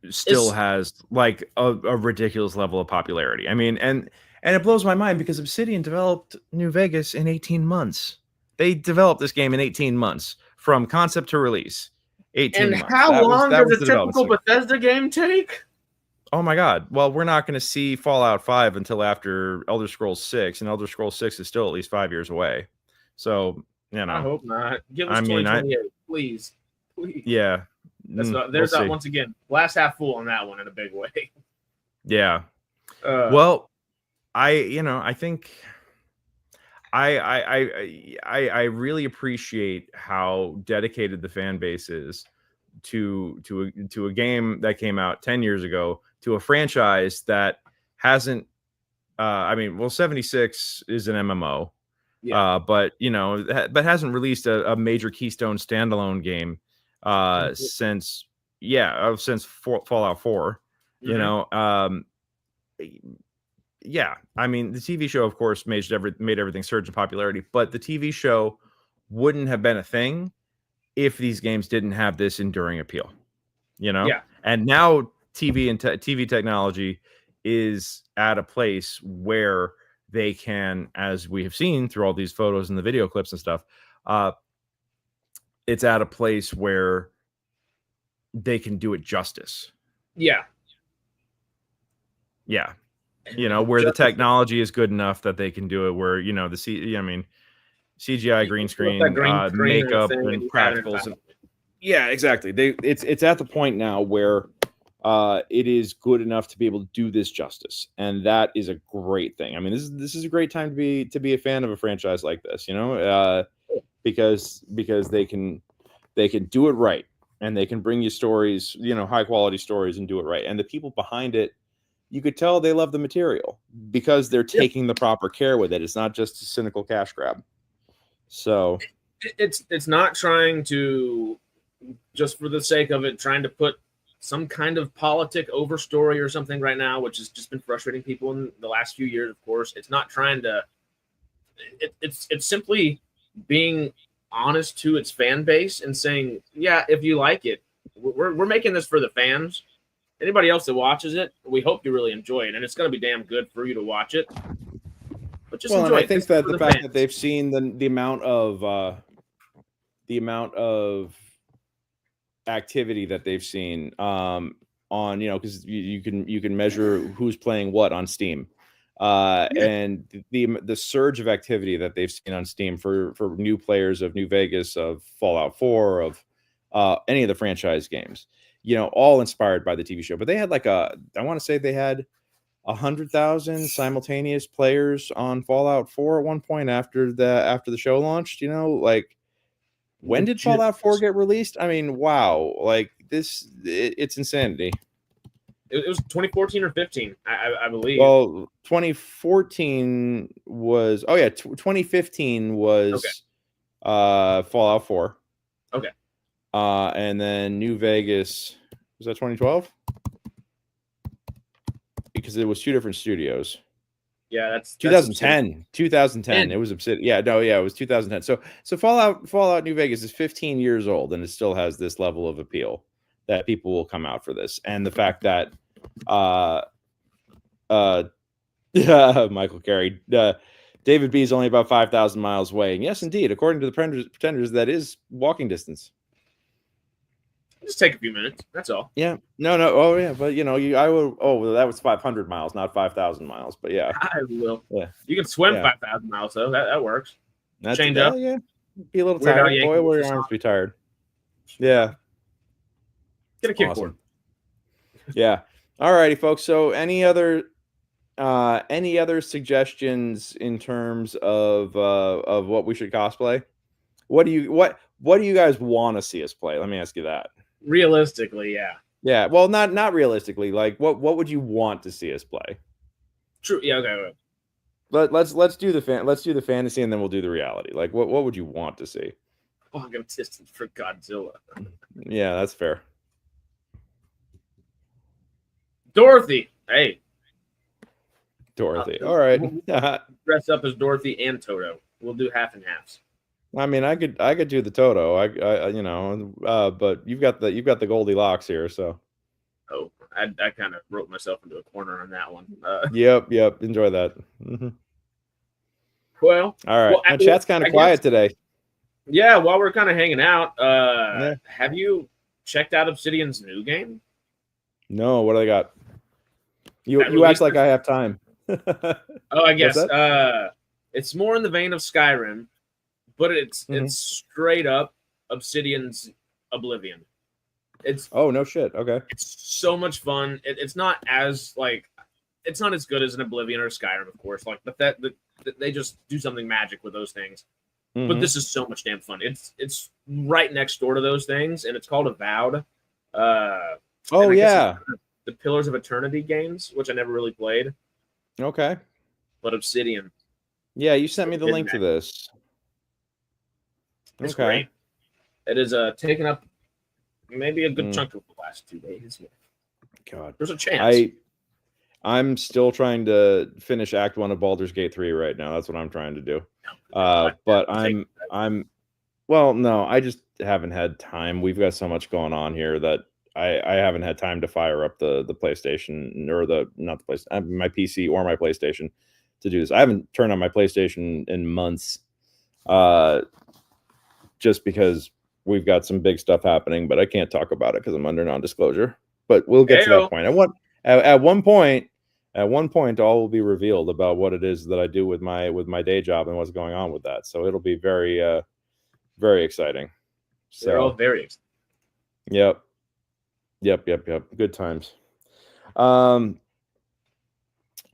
still has like a ridiculous level of popularity. I mean, and it blows my mind because Obsidian developed New Vegas in 18 months. They developed this game in 18 months from concept to release. 18 months. How long does a typical Bethesda game take? Oh my God. Well, we're not going to see Fallout 5 until after Elder Scrolls 6, and Elder Scrolls 6 is still at least 5 years away. So, you know. I hope not. Give us 2028, please. Please. Yeah. There's that once again. Glass half full on that one in a big way. Yeah. Well, I think I really appreciate how dedicated the fan base is to a game that came out 10 years ago, to a franchise that hasn't 76 is an MMO, but hasn't released a major keystone standalone game since Fallout 4. Yeah, I mean, the TV show, of course, made everything surge in popularity, but the TV show wouldn't have been a thing if these games didn't have this enduring appeal, Yeah. And now TV technology is at a place where they can, as we have seen through all these photos and the video clips and stuff, it's at a place where they can do it justice. Yeah. Yeah. Where the technology is good enough that they can do it, where, CGI, green screen, makeup, and practicals. Yeah, exactly. It's at the point now where it is good enough to be able to do this justice, and that is a great thing. I mean, this is a great time to be a fan of a franchise like this, because they can do it right, and they can bring you stories, high quality stories, and do it right. And the people behind it, you could tell they love the material because they're taking the proper care with it. It's not just a cynical cash grab. So it's not trying to, just for the sake of it, trying to put some kind of politic overstory or something right now, which has just been frustrating people in the last few years. Of course, it's not trying to. It's simply being honest to its fan base and saying, yeah, if you like it, we're making this for the fans. Anybody else that watches it, we hope you really enjoy it, and it's going to be damn good for you to watch it. But just enjoy it. I think that the fact that they've seen the amount of activity that they've seen on, because you can measure who's playing what on Steam, and the surge of activity that they've seen on Steam for new players of New Vegas, of Fallout 4, of any of the franchise games. All inspired by the TV show. But they had I want to say they had 100,000 simultaneous players on Fallout 4 at one point after the show launched. When did Fallout 4 get released? I mean, wow! It's insanity. It was 2014 or 15, I believe. Well, 2014 was 2015 was Fallout 4. Okay. And then New Vegas, was that 2012? Because it was two different studios. Yeah, that's 2010. 2010. It was Obsidian. It was 2010. So Fallout New Vegas is 15 years old, and it still has this level of appeal that people will come out for this. And the fact that Michael Carey, David B is only about 5,000 miles away. And yes, indeed, according to the Pretenders, that is walking distance. Just take a few minutes. That's all. Yeah. No. Oh, yeah. But I would. Oh, well, that was 500 miles, not 5,000 miles. But yeah. I will. Yeah. You can swim Yeah. 5,000 miles though. That works. That's Change up. Yeah. Be a little Weird Al tired. Boy, Yankovic will your song. arms be tired. Yeah. Get a kickboard. Yeah. All righty, folks. So any other suggestions in terms of what we should cosplay? What do you guys want to see us play? Let me ask you that. Realistically, yeah. Yeah. Well, not realistically. Like what would you want to see us play? True. Yeah. Okay. Let's do the fantasy and then we'll do the reality. Like what would you want to see? Oh, I'm gonna distance for Godzilla. Yeah, that's fair. Dorothy. Hey. Dorothy. All right. Dress up as Dorothy and Toto. We'll do half and halves. I mean, I could do the Toto. But you've got the Goldilocks here, so. Oh, I kind of wrote myself into a corner on that one. Yep. Enjoy that. Mm-hmm. Well, all right. My chat's kind of quiet today. Yeah, while we're kind of hanging out, have you checked out Obsidian's new game? No, what do they got? You act like I have time. Oh, I guess it's more in the vein of Skyrim, but it's straight up Obsidian's Oblivion. Oh, no shit. Okay. It's so much fun. It's not as it's not as good as an Oblivion or Skyrim, of course. But they just do something magic with those things. Mm-hmm. But this is so much damn fun. It's right next door to those things, and it's called Avowed. Oh yeah, the Pillars of Eternity games, which I never really played. Okay. But Obsidian. Yeah, you sent me the link to this. It's great. It is taken up maybe a good chunk of the last 2 days. God, there's a chance. I'm still trying to finish Act 1 of Baldur's Gate 3 right now. That's what I'm trying to do. But I just haven't had time. We've got so much going on here that I haven't had time to fire up the PlayStation or my PC or my PlayStation to do this. I haven't turned on my PlayStation in months, just because we've got some big stuff happening, but I can't talk about it because I'm under non-disclosure. But we'll get to that point. At one point, all will be revealed about what it is that I do with my day job and what's going on with that. So it'll be very, very exciting. So they're all very exciting. Yep. Good times. Awesome.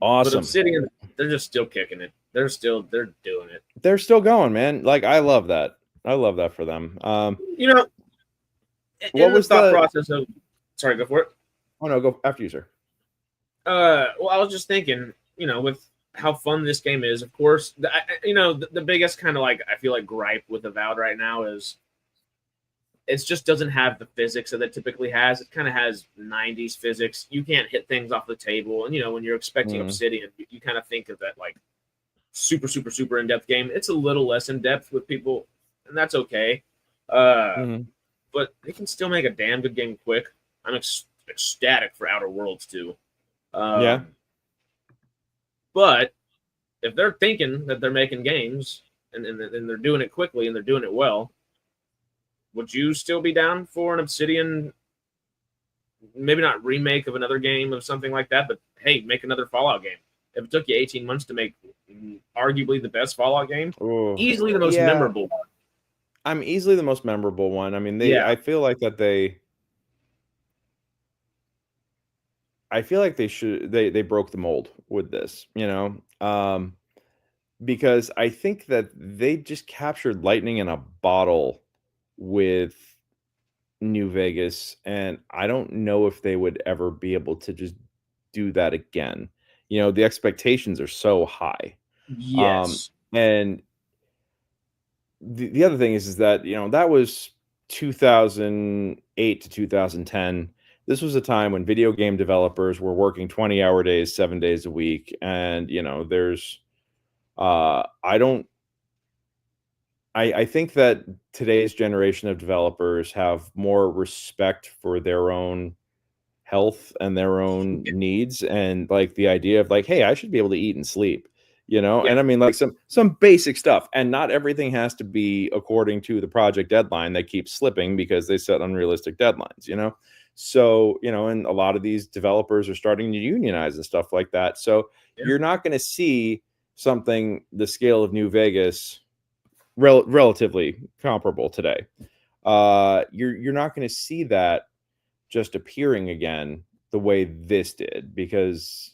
But Obsidian, they're just still kicking it. They're doing it. They're still going, man. Like I love that. I love that for them. What was the thought process of? Sorry, go for it. Oh no, go after you, sir. Well, I was just thinking, with how fun this game is. Of course, the biggest kind of I feel like gripe with Avowed right now is it just doesn't have the physics that it typically has. It kind of has 90s physics. You can't hit things off the table, and when you're expecting Obsidian, you kind of think of that super, super, super in-depth game. It's a little less in-depth with people, and that's okay. But they can still make a damn good game quick. I'm ecstatic for Outer Worlds too. But if they're thinking that they're making games and they're doing it quickly and they're doing it well, would you still be down for an Obsidian, maybe not remake of another game of something like that, but hey, make another Fallout game? If it took you 18 months to make arguably the best Fallout game, easily the most memorable one. I'm easily the most memorable one. I mean, I feel like that they broke the mold with this, because I think that they just captured lightning in a bottle with New Vegas, and I don't know if they would ever be able to just do that again. The expectations are so high. Yes. And the other thing is that, that was 2008 to 2010. This was a time when video game developers were working 20-hour days, 7 days a week. And, I think that today's generation of developers have more respect for their own health and their own needs, and the idea of hey, I should be able to eat and sleep, Yeah. And I mean, like some basic stuff, and not everything has to be according to the project deadline that keeps slipping because they set unrealistic deadlines. So, and a lot of these developers are starting to unionize and stuff like that. So you're not going to see something the scale of New Vegas relatively comparable today. You're not going to see that just appearing again the way this did, because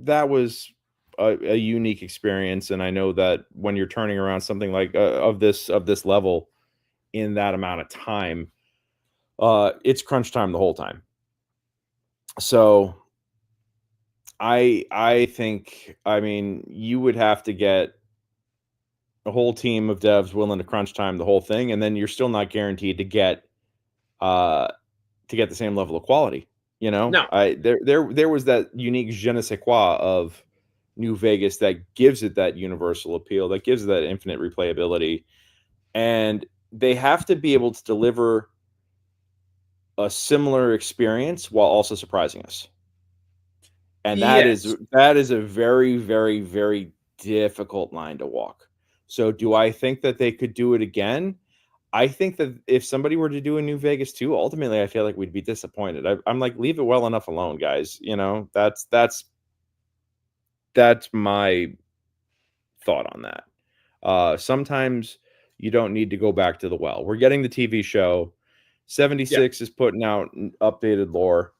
that was a unique experience. And I know that when you're turning around something like of this level in that amount of time, it's crunch time the whole time. So I think, I mean, you would have to get a whole team of devs willing to crunch time the whole thing, and then you're still not guaranteed to get the same level of quality. No. There was that unique je ne sais quoi of New Vegas that gives it that universal appeal, that gives it that infinite replayability, and they have to be able to deliver a similar experience while also surprising us. And that is a very, very, very difficult line to walk. So do I think that they could do it again? I think that if somebody were to do a New Vegas 2, ultimately I feel like we'd be disappointed. I'm like, leave it well enough alone, guys. That's my thought on that. Sometimes you don't need to go back to the well. We're getting the TV show. 76 is putting out updated lore.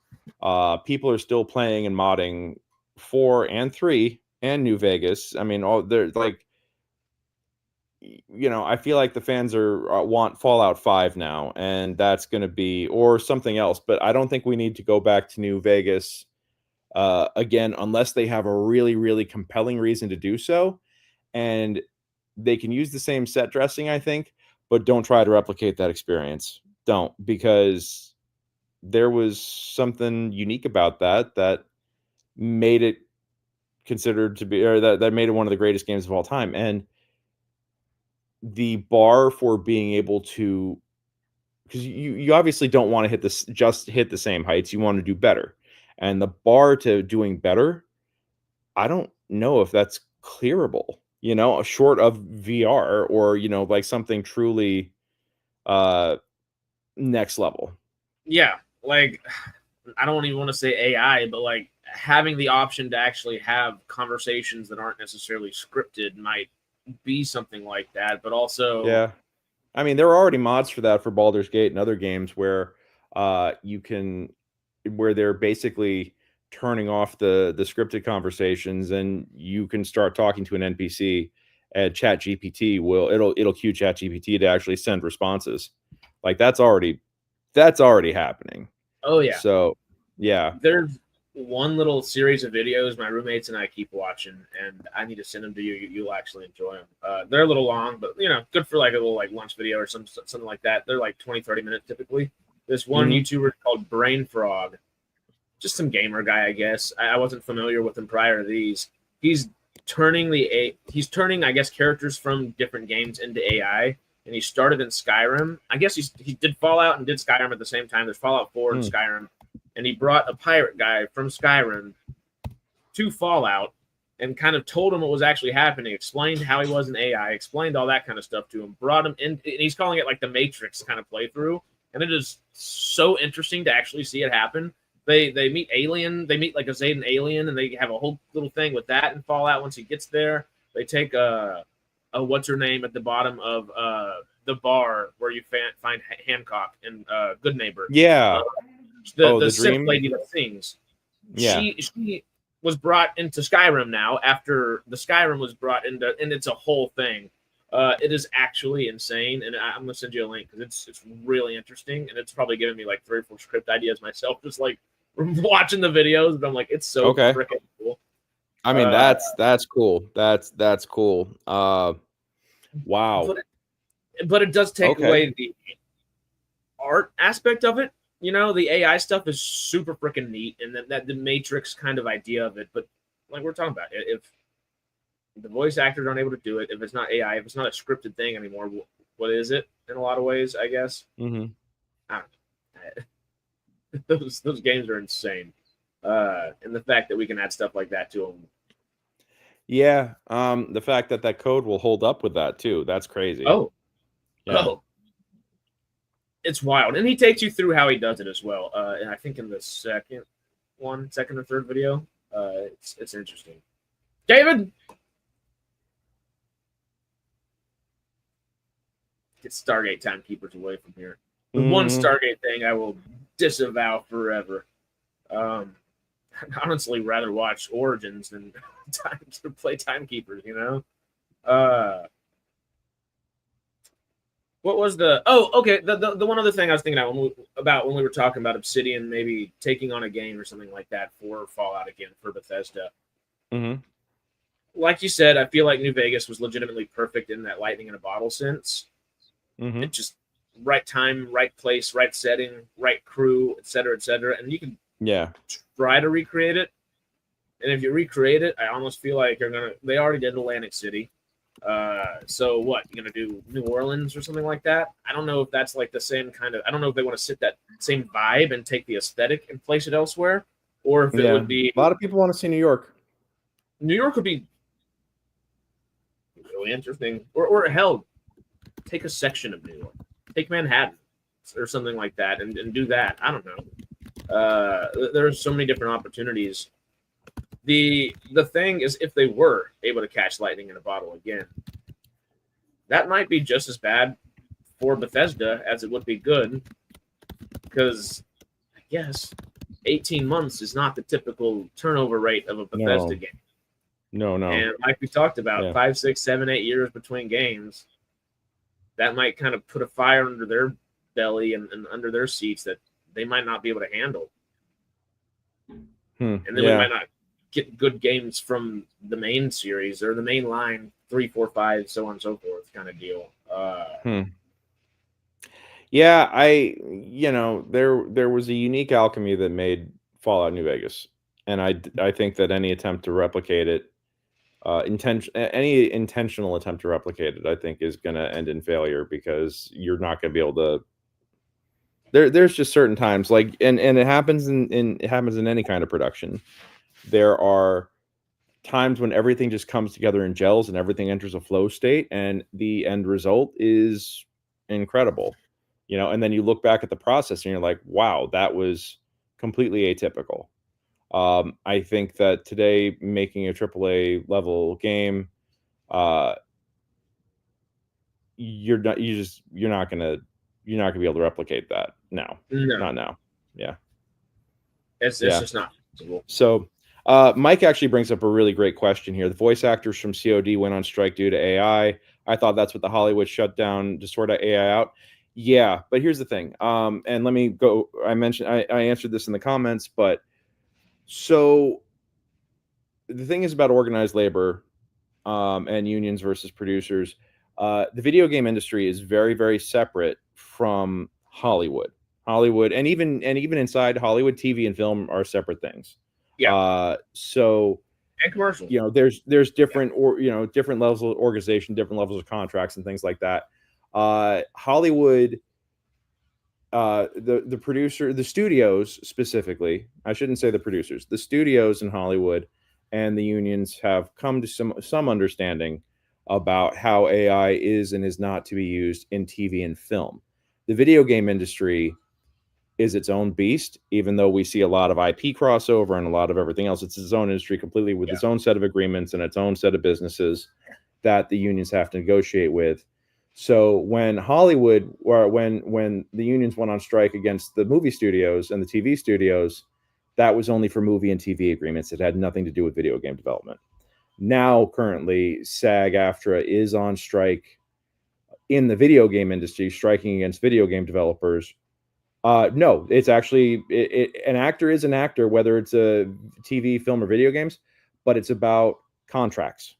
People are still playing and modding 4 and 3 and New Vegas. I mean, they're like, I feel like the fans want Fallout 5 now, and that's going to be, or something else. But I don't think we need to go back to New Vegas again, unless they have a really, really compelling reason to do so. And they can use the same set dressing, I think, but don't try to replicate that experience. Don't, because there was something unique about that made it considered to be, or that made it one of the greatest games of all time. And the bar for being able to, because you obviously don't want to hit the same heights. You want to do better. And the bar to doing better, I don't know if that's clearable, short of VR or, like something truly next level. Yeah. Like, I don't even want to say AI, but like having the option to actually have conversations that aren't necessarily scripted might be something like that. But also, yeah, I mean, there are already mods for that for Baldur's Gate and other games where where they're basically turning off the scripted conversations, and you can start talking to an NPC, and ChatGPT it'll cue ChatGPT to actually send responses. Like that's already happening. Oh yeah. So yeah, there's one little series of videos my roommates and I keep watching, and I need to send them to you. You'll actually enjoy them. They're a little long, but good for like a little like lunch video or something like that. They're like 20-30 minutes typically. This one YouTuber called Brain Frog, just some gamer guy, I guess. I wasn't familiar with him prior to these. He's turning I guess characters from different games into AI, and he started in Skyrim. I guess he did Fallout and did Skyrim at the same time. There's Fallout 4 and Skyrim. And he brought a pirate guy from Skyrim to Fallout and kind of told him what was actually happening, explained how he was an AI, explained all that kind of stuff to him, brought him in. And he's calling it like the Matrix kind of playthrough. And it is so interesting to actually see it happen. They meet like a Zayden alien, and they have a whole little thing with that in Fallout. Once he gets there, they take a what's her name at the bottom of the bar where you find Hancock and Good Neighbor. Yeah. The Sith lady that sings. Yeah. She was brought into Skyrim now after the Skyrim was brought into, and it's a whole thing. It is actually insane, and I'm gonna send you a link because it's really interesting, and it's probably giving me like 3 or 4 script ideas myself, just like watching the videos. But I'm like, it's so freaking cool. I mean, that's cool. That's cool. Wow. But it does take away the art aspect of it. The AI stuff is super freaking neat, and that the Matrix kind of idea of it. But like we're talking about, if the voice actors aren't able to do it, if it's not AI, if it's not a scripted thing anymore, what is it? In a lot of ways, I guess. Mm-hmm. I don't know. Those games are insane, and the fact that we can add stuff like that to them Yeah. The fact that code will hold up with that too. That's crazy. Oh, yeah. oh, it's wild, and he takes you through how he does it as well. And I think in the second or third video, it's interesting. David, get Stargate timekeepers away from here. The one Stargate thing I will disavow forever. I'd honestly rather watch Origins than play timekeepers. You know. What was the? Oh, okay. The one other thing I was thinking about when we were talking about Obsidian maybe taking on a game or something like that for Fallout again for Bethesda. Mm-hmm. Like you said, I feel like New Vegas was legitimately perfect in that lightning in a bottle sense. Mm-hmm. It just right time, right place, right setting, right crew, et cetera, and you can try to recreate it. And if you recreate it, I almost feel like they already did Atlantic City. So what, you're gonna do New Orleans or something like that? I don't know if that's like the same kind of. I don't know if they want to sit that same vibe and take the aesthetic and place it elsewhere, or if it would be. A lot of people want to see New York. New York would be really interesting, or hell, take a section of New York, take Manhattan or something like that, and do that. I don't know. There's so many different opportunities. The thing is, if they were able to catch lightning in a bottle again, that might be just as bad for Bethesda as it would be good, because I guess 18 months is not the typical turnover rate of a Bethesda game. No. And like we talked about, 5, 6, 7, 8 years between games, that might kind of put a fire under their belly and under their seats that they might not be able to handle. And then we might not get good games from the main series or the main line, 3, 4, 5, so on and so forth, kind of deal. Yeah, there was a unique alchemy that made Fallout New Vegas, and I think that any attempt to replicate it, any intentional attempt to replicate it, I think is going to end in failure, because you're not going to be able to. There's just certain times, like, and it happens it happens in any kind of production. There are times when everything just comes together and gels and everything enters a flow state, and the end result is incredible, and then you look back at the process and you're like, wow, that was completely atypical. I think that today, making a AAA level game, you're not gonna be able to replicate that now. No. Not now. Yeah. It's just not possible. So Mike actually brings up a really great question here. The voice actors from COD went on strike due to AI. I thought that's what the Hollywood shutdown to sort AI out. Yeah, but here's the thing. And let me go. I answered this in the comments, but so the thing is about organized labor and unions versus producers. The video game industry is very, very separate from Hollywood. And even inside Hollywood, TV and film are separate things. Yeah. So and commercials. There's different different levels of organization, different levels of contracts and things like that. Hollywood, the producer, the studios specifically, I shouldn't say the producers, the studios in Hollywood and the unions have come to some understanding about how AI is and is not to be used in TV and film. The video game industry is its own beast, even though we see a lot of IP crossover and a lot of everything else. It's its own industry completely, with its own set of agreements and its own set of businesses that the unions have to negotiate with. So when Hollywood, or when the unions went on strike against the movie studios and the TV studios, that was only for movie and TV agreements. It had nothing to do with video game development. Now, currently, SAG-AFTRA is on strike in the video game industry, striking against video game developers. No, it's actually an actor is an actor, whether it's a TV, film, or video games, but it's about contracts.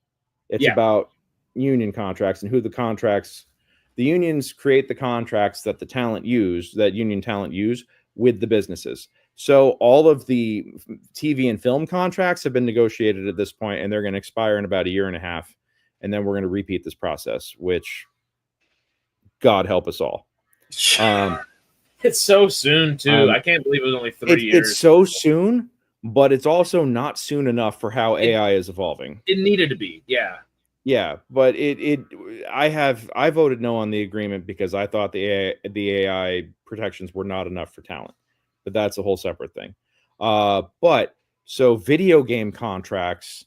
It's about union contracts and who the unions create the contracts that union talent use with the businesses. So all of the TV and film contracts have been negotiated at this point, and they're going to expire in about a year and a half. And then we're going to repeat this process, which God help us all. It's so soon too. I can't believe it was only 3 years. It's so soon, but it's also not soon enough for how AI is evolving. It needed to be, yeah. Yeah, but I voted no on the agreement because I thought the AI protections were not enough for talent. But that's a whole separate thing. But so video game contracts,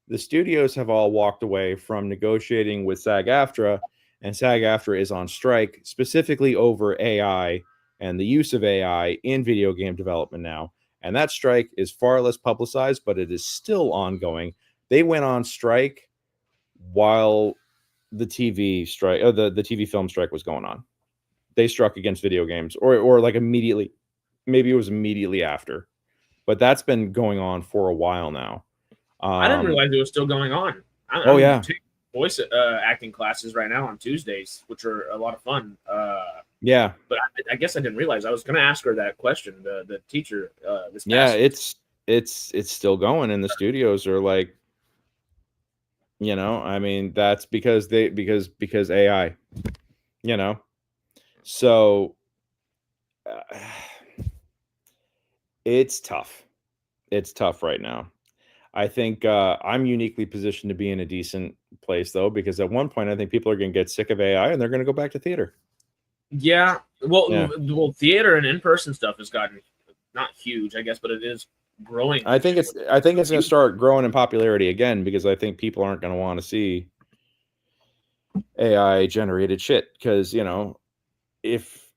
the studios have all walked away from negotiating with SAG-AFTRA, and SAG-AFTRA is on strike specifically over AI and the use of AI in video game development now. And that strike is far less publicized, but it is still ongoing. They went on strike while the TV strike, the TV film strike was going on. They struck against video games, or like immediately, maybe it was immediately after, but that's been going on for a while now. I didn't realize it was still going on. I'm yeah, taking voice acting classes right now on Tuesdays, which are a lot of fun. Yeah, but I guess I didn't realize. I was going to ask her that question. The teacher. This yeah, it's still going, and the studios are like, you know, I mean, that's because AI, you know, so it's tough. It's tough right now. I think I'm uniquely positioned to be in a decent place, though, because at one point I think people are going to get sick of AI and they're going to go back to theater. Yeah, well, theater and in-person stuff has gotten not huge, I guess, but it is growing. I think it's going to start growing in popularity again because I think people aren't going to want to see AI generated shit because, you know, if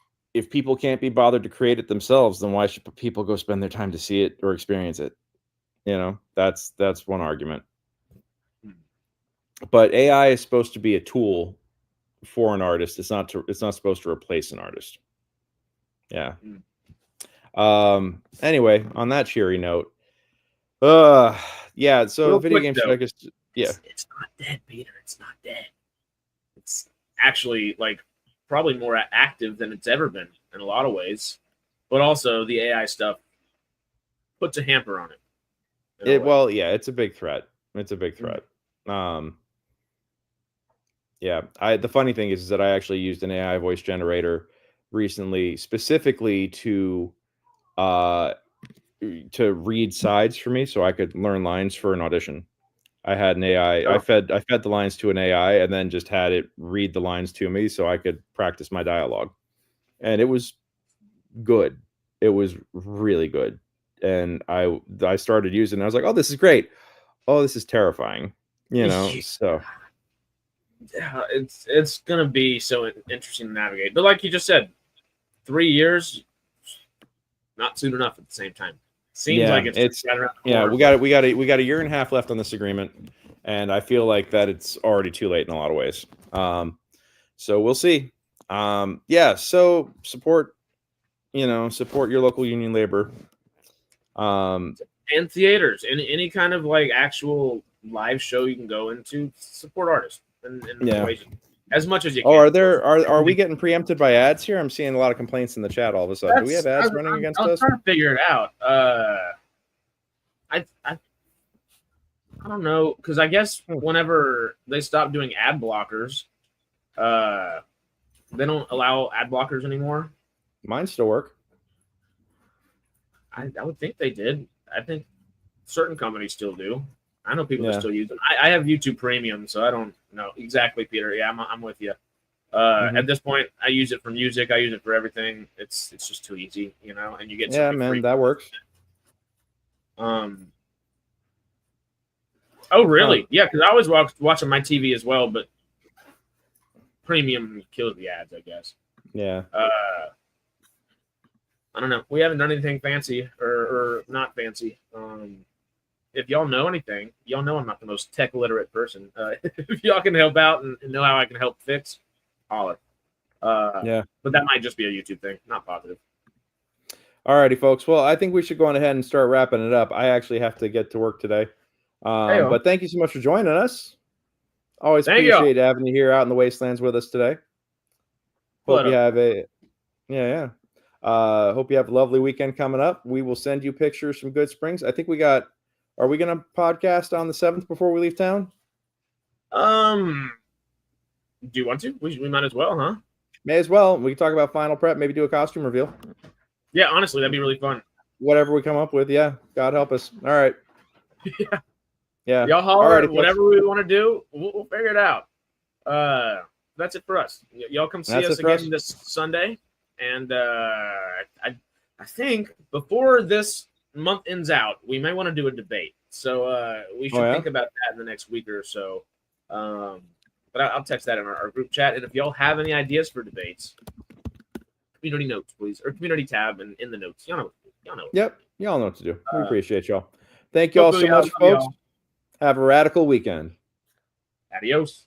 people can't be bothered to create it themselves, then why should people go spend their time to see it or experience it? You know, that's one argument. But AI is supposed to be a tool for an artist. It's not supposed to replace an artist. Yeah. Anyway, on that cheery note, yeah, so Real video quick, game though, strike is, yeah. It's not dead, Peter. It's not dead. It's actually like probably more active than it's ever been in a lot of ways. But also the AI stuff puts a hamper on it. Well, yeah, it's a big threat. It's a big threat. Yeah, the funny thing is that I actually used an AI voice generator recently, specifically to read sides for me, so I could learn lines for an audition. I had an AI. I fed the lines to an AI, and then just had it read the lines to me, so I could practice my dialogue. And it was good. It was really good. And I started using it. I was like, oh, this is great. Oh, this is terrifying. You know, so. Yeah, it's gonna be so interesting to navigate. But like you just said, 3 years, not soon enough at the same time. Seems like it's right around the corner. we got a year and a half left on this agreement, and I feel like that it's already too late in a lot of ways. So we'll see. Yeah, so support your local union labor. And theaters, and any kind of like actual live show you can go into, support artists as much as you can. Are we getting preempted by ads here? I'm seeing a lot of complaints in the chat all of a sudden. Do we have ads running against us? I'm trying to figure it out. I don't know, because I guess whenever they stop doing ad blockers, they don't allow ad blockers anymore. Mine still work. I would think they did. I think certain companies still do. I know people that still use them. I have YouTube Premium, so I don't know exactly, Peter. Yeah, I'm with you. At this point, I use it for music. I use it for everything. It's just too easy, you know. And you get man, that works. Oh, really? Yeah, because I always watching my TV as well, but Premium kills the ads, I guess. Yeah. I don't know. We haven't done anything fancy or not fancy. If y'all know anything, y'all know I'm not the most tech literate person. If y'all can help out and know how I can help fix, holler. Yeah. But that might just be a YouTube thing, not positive. All righty, folks. Well, I think we should go on ahead and start wrapping it up. I actually have to get to work today. But thank you so much for joining us. Always appreciate having you here out in the wastelands with us today. Hope you have hope you have a lovely weekend coming up. We will send you pictures from Good Springs. I think are we going to podcast on the 7th before we leave town? Do you want to? We might as well, huh? May as well. We can talk about final prep, maybe do a costume reveal. Yeah, honestly, that'd be really fun. whatever we come up with. Yeah, God help us. All right. Yeah. Y'all holler. Alrighty, Whatever we want to do, we'll figure it out. That's it for us. Y'all come see That's us it for us. again this Sunday, and I think before this month ends out, we may want to do a debate. So we should think about that in the next week or so. But I'll text that in our group chat. And if y'all have any ideas for debates, community notes, please, or community tab and in the notes. Y'all know. Yep. Y'all know what to do. We appreciate y'all. Thank you all so much, folks. Have a radical weekend. Adios.